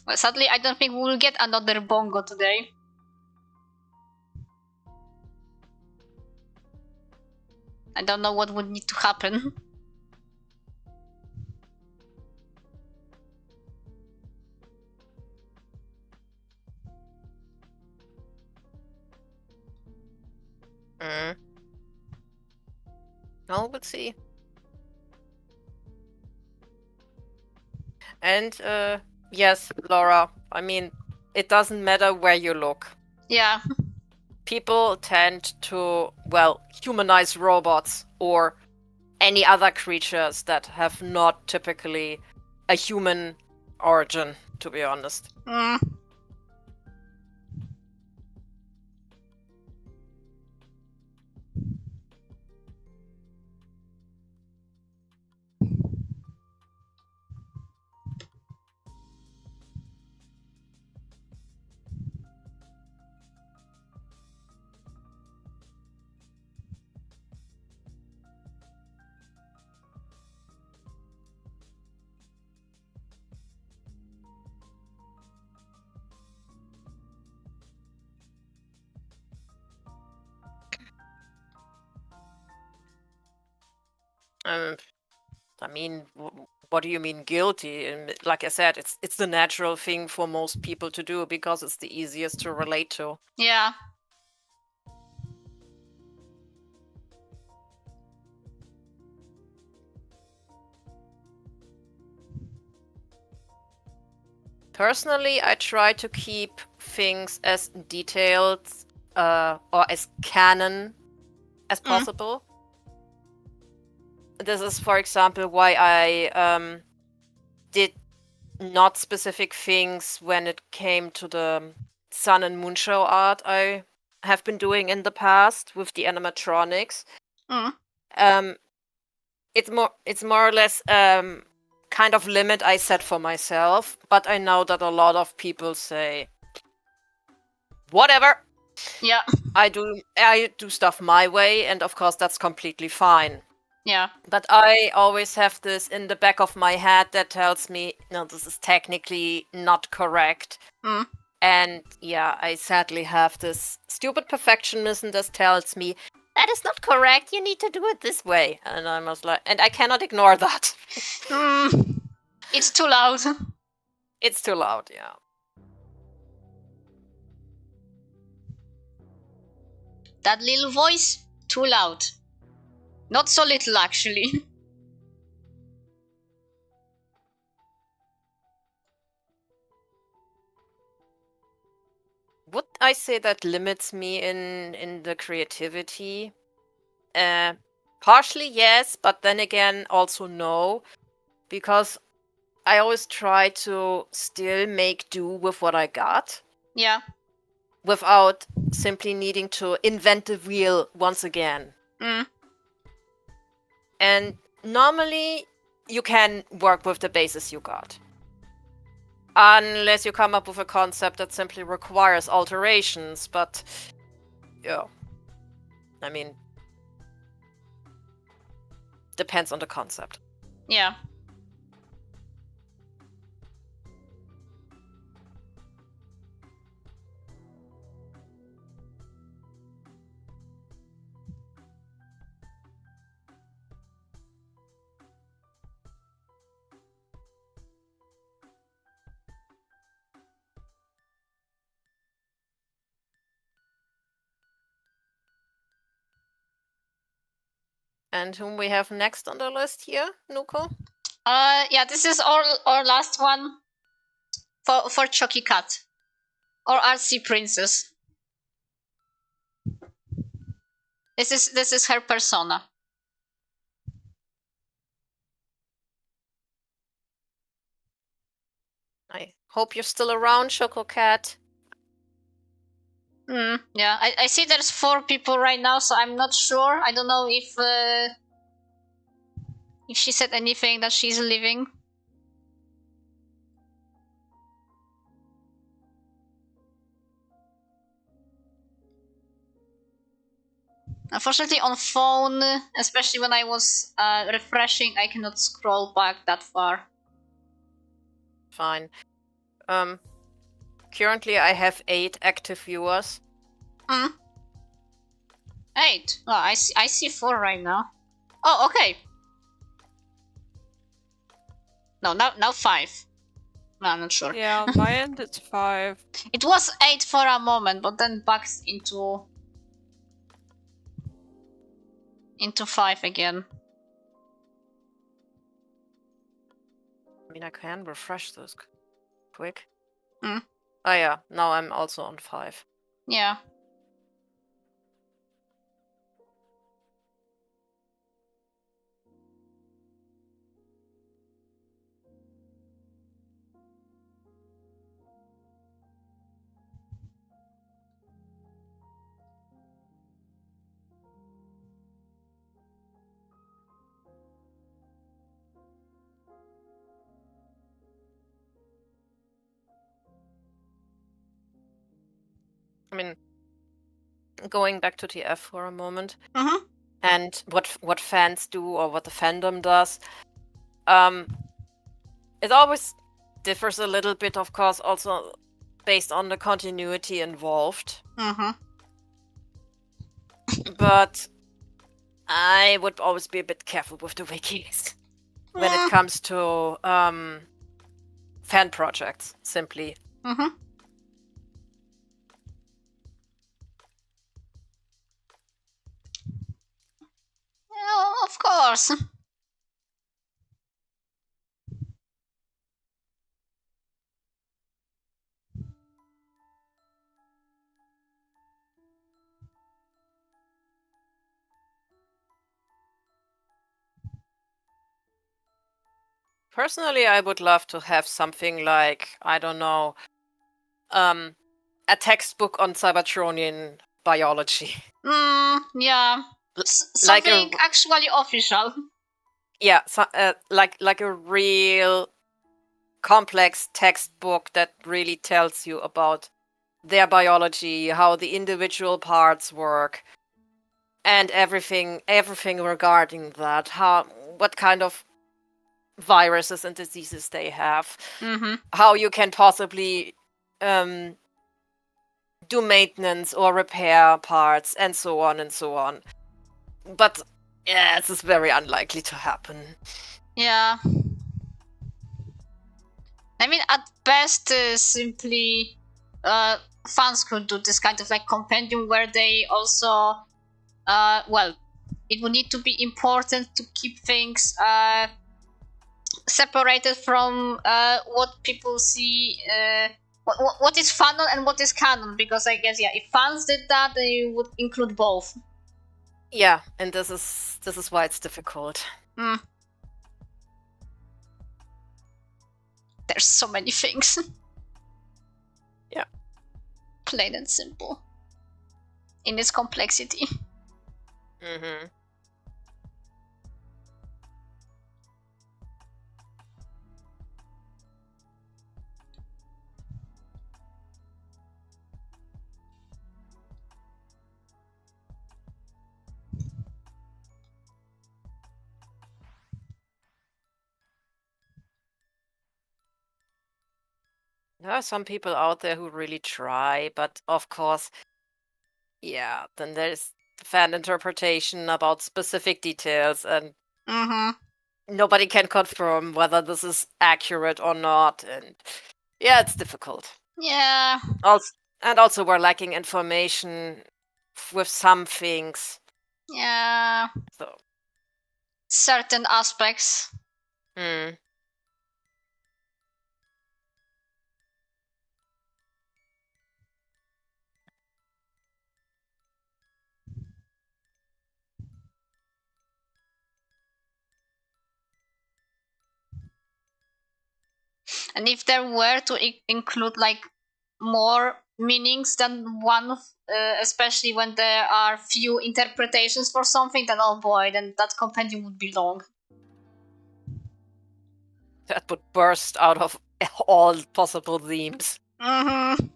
Well, sadly, I don't think we will get another bongo today. I don't know what would need to happen. Well, we'll see. And yes, Laura, I mean, it doesn't matter where you look. Yeah. People tend to, well, humanize robots or any other creatures that have not typically a human origin, to be honest. I mean, what do you mean guilty? And like I said, it's the natural thing for most people to do because it's the easiest to relate to. Yeah. Personally, I try to keep things as detailed or as canon as possible. This is, for example, why I did not specific things when it came to the Sun and Moon show art I have been doing in the past with the animatronics. It's more or less kind of limit I set for myself, but I know that a lot of people say whatever. Yeah. I do stuff my way, and of course that's completely fine. Yeah. But I always have this in the back of my head that tells me, no, this is technically not correct. And yeah, I sadly have this stupid perfectionism that tells me, that is not correct, you need to do it this way. And I was like, and I cannot ignore that. It's too loud. It's too loud, yeah. That little voice, too loud. Not so little, actually. Would I say that limits me in the creativity? Partially yes, but then again also no, because I always try to still make do with what I got. Yeah. Without simply needing to invent the wheel once again. And normally you can work with the basis you got. Unless you come up with a concept that simply requires alterations, but yeah. I mean, depends on the concept. Yeah. And whom we have next on the list here, Nuko? Yeah, this is our last one for Chucky Cat or RC Princess. This is her persona. I hope you're still around, Choco Cat. Yeah, I see there's 4 people right now, so I'm not sure. I don't know if she said anything that she's leaving. Unfortunately, on phone, especially when I was refreshing, I cannot scroll back that far. Fine. Currently I have 8 active viewers. 8. Oh, I see 4 right now. Oh, okay. No, now 5. No, I'm not sure. Yeah, on my end it's 5. It was 8 for a moment, but then backed into 5 again. I mean, I can refresh this quick. Hmm. Oh yeah, now I'm also on 5. Yeah. I mean, going back to TF for a moment, Mm-hmm. and what fans do or what the fandom does, it always differs a little bit, of course, also based on the continuity involved. Mm-hmm. But I would always be a bit careful with the wikis when it comes to fan projects, simply. Mm-hmm. Yeah, of course. Personally, I would love to have something like, I don't know, a textbook on Cybertronian biology. Yeah. Like Something actually official. Yeah, so, like a real complex textbook that really tells you about their biology, how the individual parts work, and everything regarding that. What kind of viruses and diseases they have. Mm-hmm. How you can possibly do maintenance or repair parts, and so on and so on. But yeah, this is very unlikely to happen. Yeah. I mean, at best, simply fans could do this kind of like compendium where they also, well, it would need to be important to keep things separated from what people see, what is fanon and what is canon. Because I guess, yeah, if fans did that, they would include both. Yeah, and this is why it's difficult. There's so many things. Yeah. Plain and simple. In its complexity. Mm-hmm. There are some people out there who really try, but of course, yeah, then there's fan interpretation about specific details, and nobody can confirm whether this is accurate or not, and yeah, it's difficult. Yeah. Also we're lacking information with some things. Yeah. So certain aspects. Hmm. And if there were to include like more meanings than one, especially when there are few interpretations for something, then oh boy, then that compendium would be long. That would burst out of all possible themes. Mm-hmm.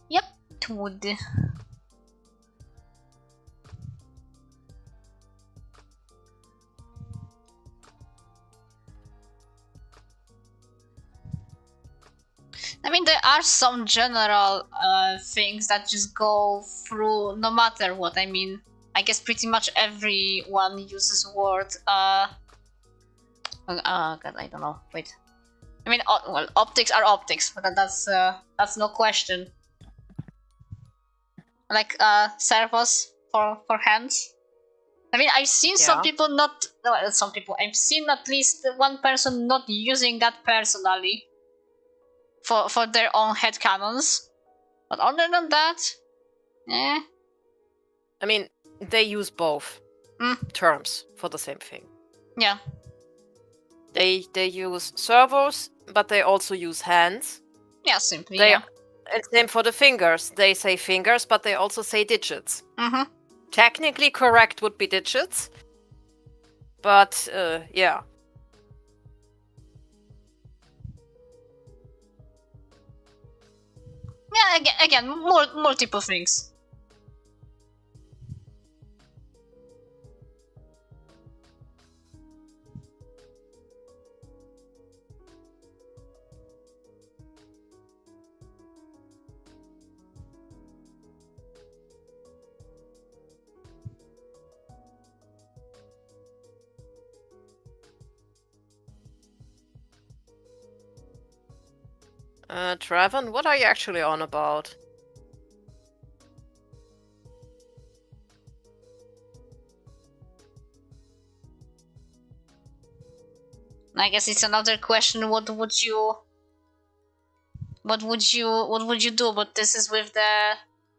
Yep, it would. I mean, there are some general things that just go through no matter what. I mean, I guess pretty much everyone uses word. God, I don't know. Wait. I mean, well, optics are optics, but that's no question. Like servos for hands. I mean, I've seen some people not. No, some people. I've seen at least one person not using that personally for their own headcanons. But other than that, eh. I mean, they use both terms for the same thing. Yeah. They use servos, but they also use hands. Yeah, simply. And same for the fingers. They say fingers, but they also say digits. Mm-hmm. Technically correct would be digits, but yeah. Yeah, again, multiple things. Travan, what are you actually on about? I guess it's another question. What would you do? But this is with the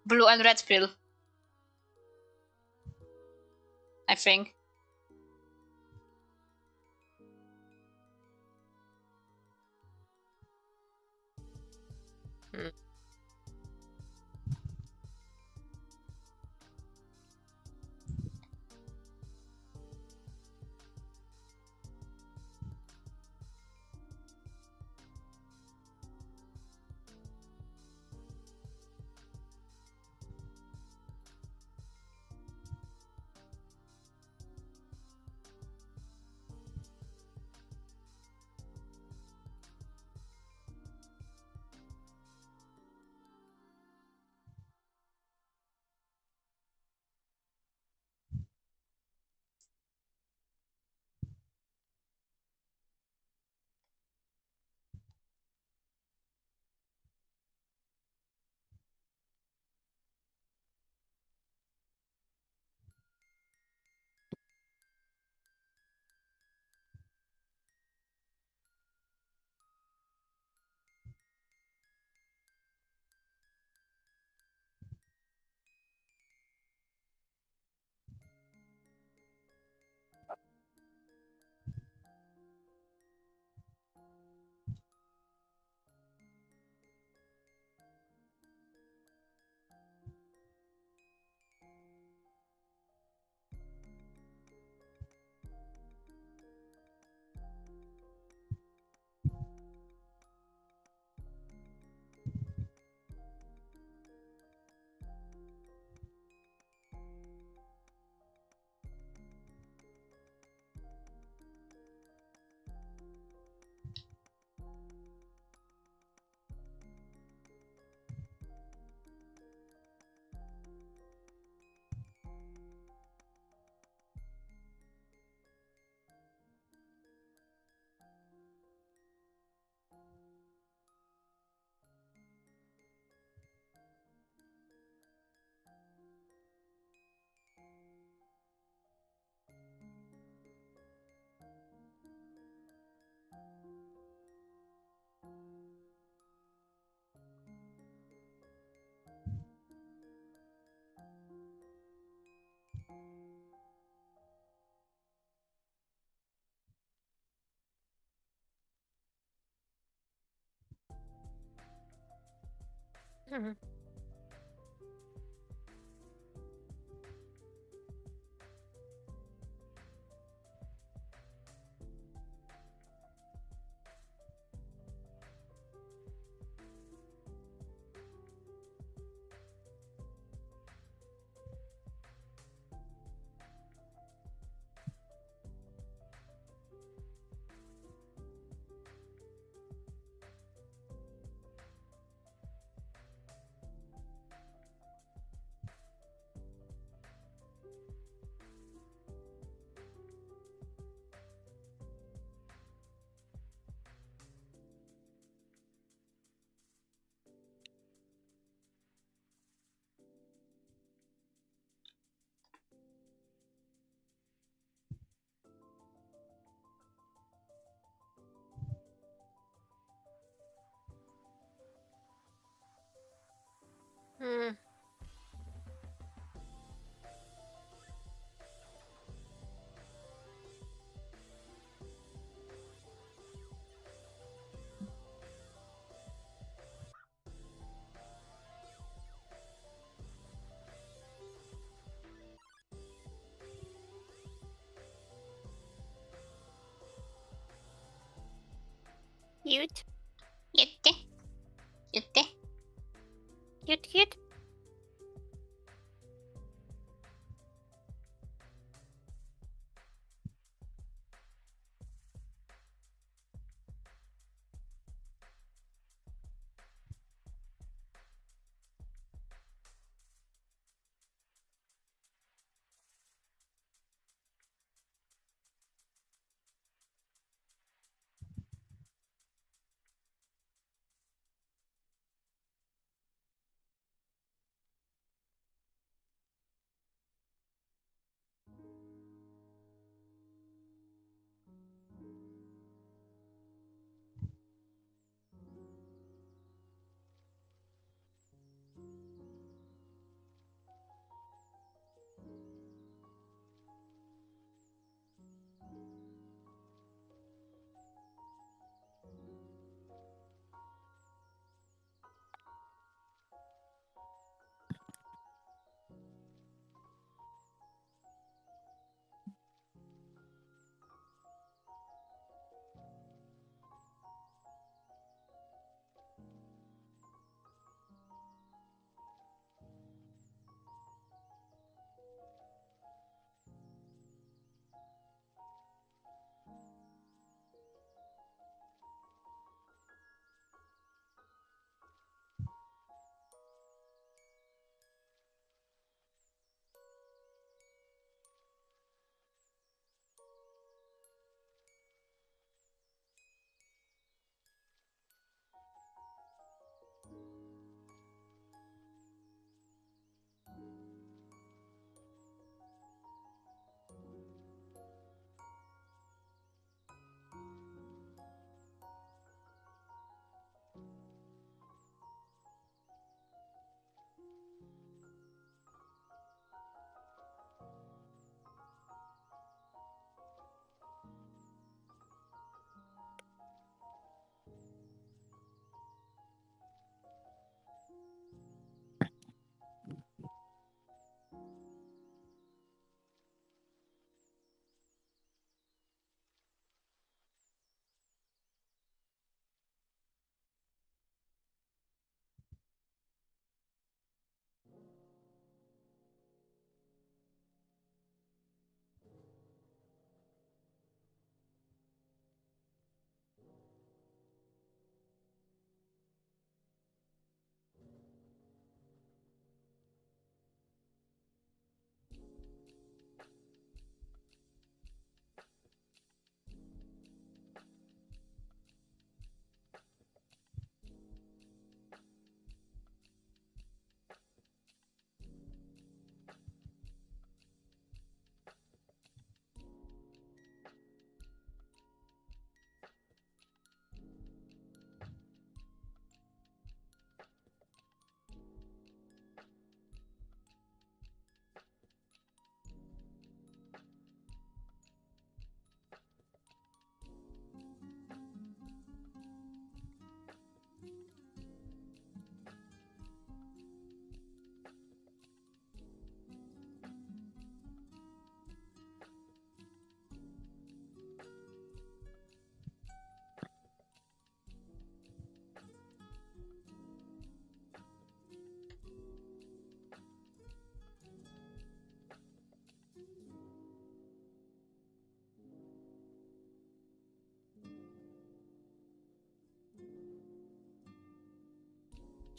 blue and red pill, I think. Mhm. Hmm. Cute. Cute. Cute. Cute, cute.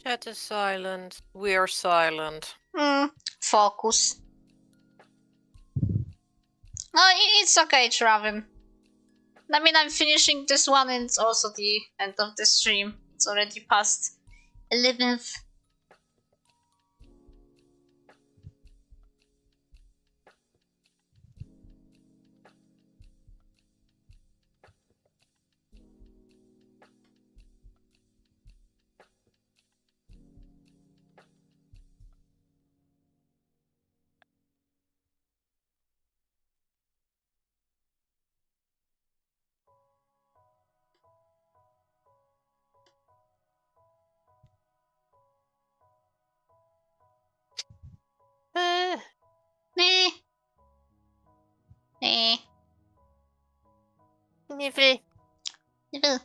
Chat is silent. We're silent. Focus. Oh, it's okay, Travin. I mean, I'm finishing this one and it's also the end of the stream. It's already past 11th. Niffle. Niffle.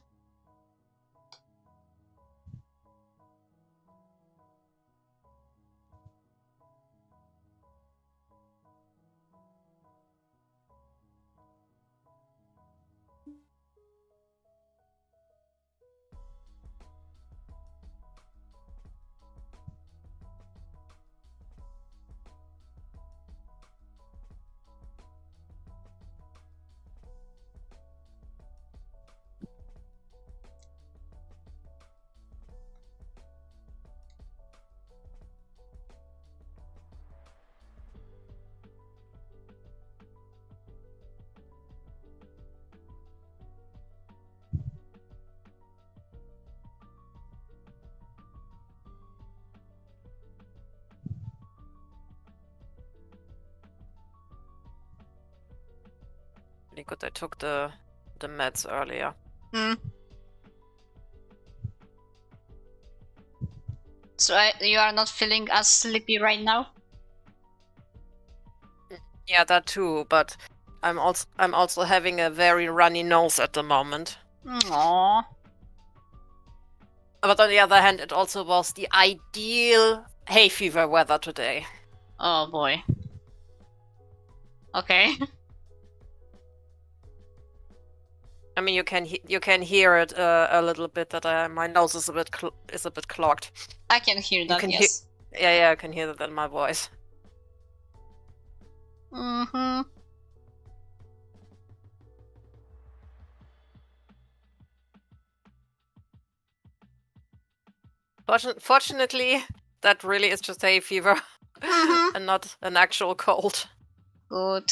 Good, I took the meds earlier. So you are not feeling as sleepy right now? Yeah, that too, but I'm also having a very runny nose at the moment. Aww. But on the other hand, it also was the ideal hay fever weather today. Oh boy. Okay. I mean, you can hear it a little bit that my nose is a bit clogged. I can hear that. Yes. Yeah, I can hear that in my voice. Fortunately, that really is just hay fever and not an actual cold. Good.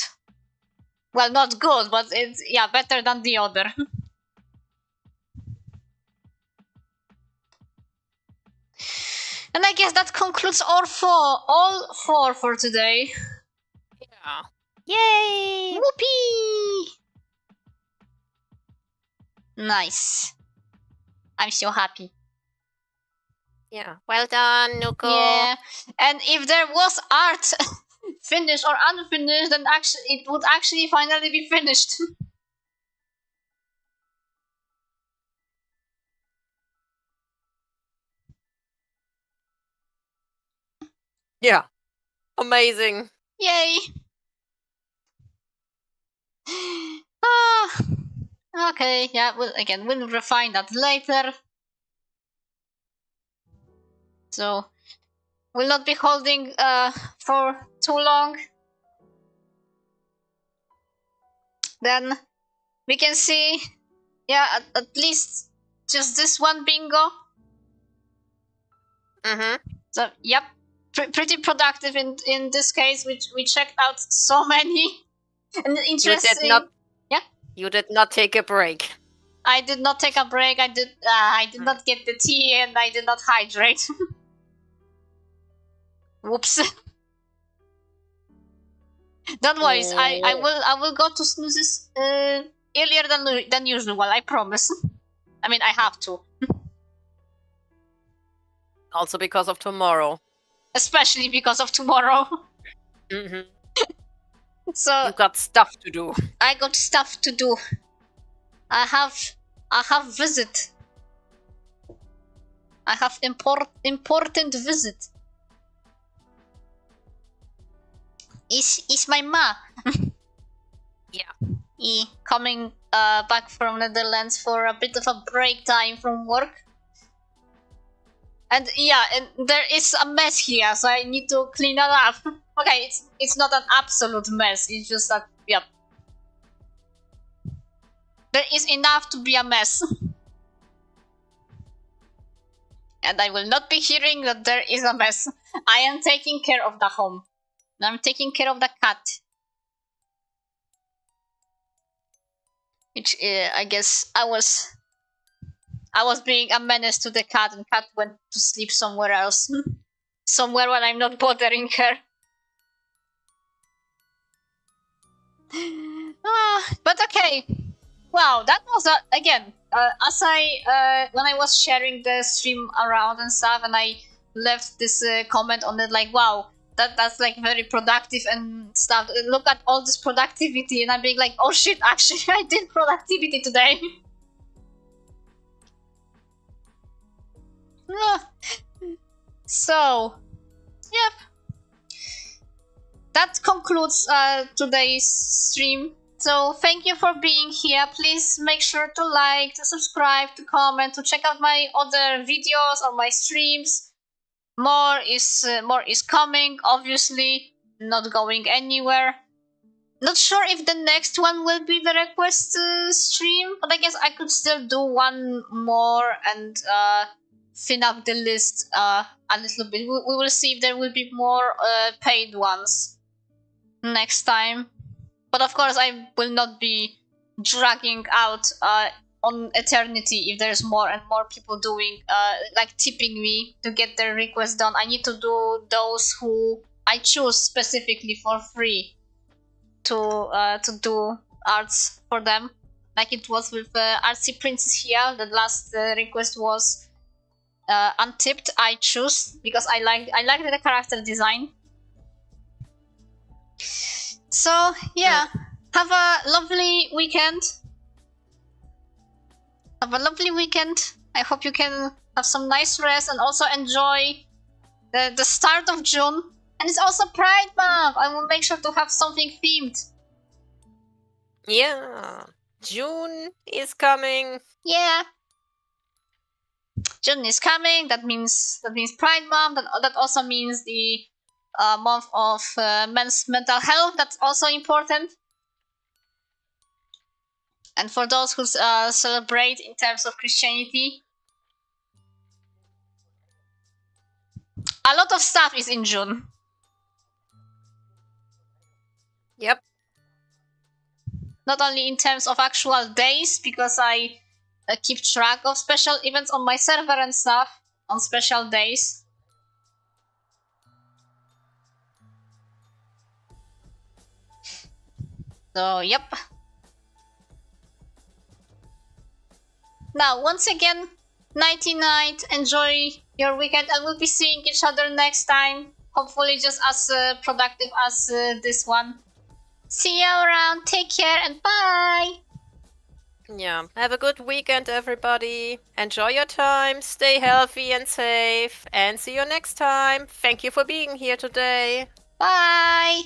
Well, not good, but it's better than the other. And I guess that concludes all four for today. Yeah. Yay! Whoopee! Nice. I'm so happy. Yeah. Well done, Nuko. Yeah. And if there was art finished or unfinished, then it would actually finally be finished. Yeah. Amazing. Yay. Okay, yeah, we'll refine that later. So we'll not be holding for too long. Then we can see, at least just this one bingo. So yep, pretty productive in this case. We checked out so many and interesting. You did not take a break. I did not take a break. I did not get the tea, and I did not hydrate. Whoops. Don't worry, I will go to snoozes earlier than usual. I promise. I mean, I have to. Also because of tomorrow. Especially because of tomorrow. So you got stuff to do. I got stuff to do. I have visit. I have important visit. Is my ma. Yeah. Coming back from Netherlands for a bit of a break time from work. And yeah, and there is a mess here, so I need to clean it up. Okay, it's not an absolute mess. It's just that, yep. There is enough to be a mess. And I will not be hearing that there is a mess. I am taking care of the home. I'm taking care of the cat. Which I guess I was being a menace to the cat, and cat went to sleep somewhere else. Somewhere when I'm not bothering her. But okay. Wow, that was again, as when I was sharing the stream around and stuff, and I left this comment on it like, wow, that's like very productive and stuff. Look at all this productivity, and I'm being like, oh shit, actually I did productivity today. So, yep. That concludes today's stream. So thank you for being here. Please make sure to like, to subscribe, to comment, to check out my other videos or my streams. More is coming, obviously, not going anywhere. Not sure if the next one will be the request stream, but I guess I could still do one more and thin up the list a little bit. We will see if there will be more paid ones next time. But of course, I will not be dragging out on eternity if there's more and more people doing, like tipping me to get their requests done. I need to do those who I choose specifically for free to do arts for them. Like it was with Artsy Princess here. The last request was untipped. I choose because I like the character design. So yeah, have a lovely weekend. Have a lovely weekend. I hope you can have some nice rest and also enjoy the start of June. And it's also Pride Month. I will make sure to have something themed. Yeah, June is coming. Yeah, June is coming. That means Pride Month. That also means the month of men's mental health. That's also important. And for those who celebrate in terms of Christianity, a lot of stuff is in June. Yep. Not only in terms of actual days, because I keep track of special events on my server and stuff on special days. So, yep. Now, once again, nighty night, enjoy your weekend, and we'll be seeing each other next time. Hopefully just as productive as this one. See you around, take care, and bye! Yeah, have a good weekend, everybody. Enjoy your time, stay healthy and safe, and see you next time. Thank you for being here today. Bye!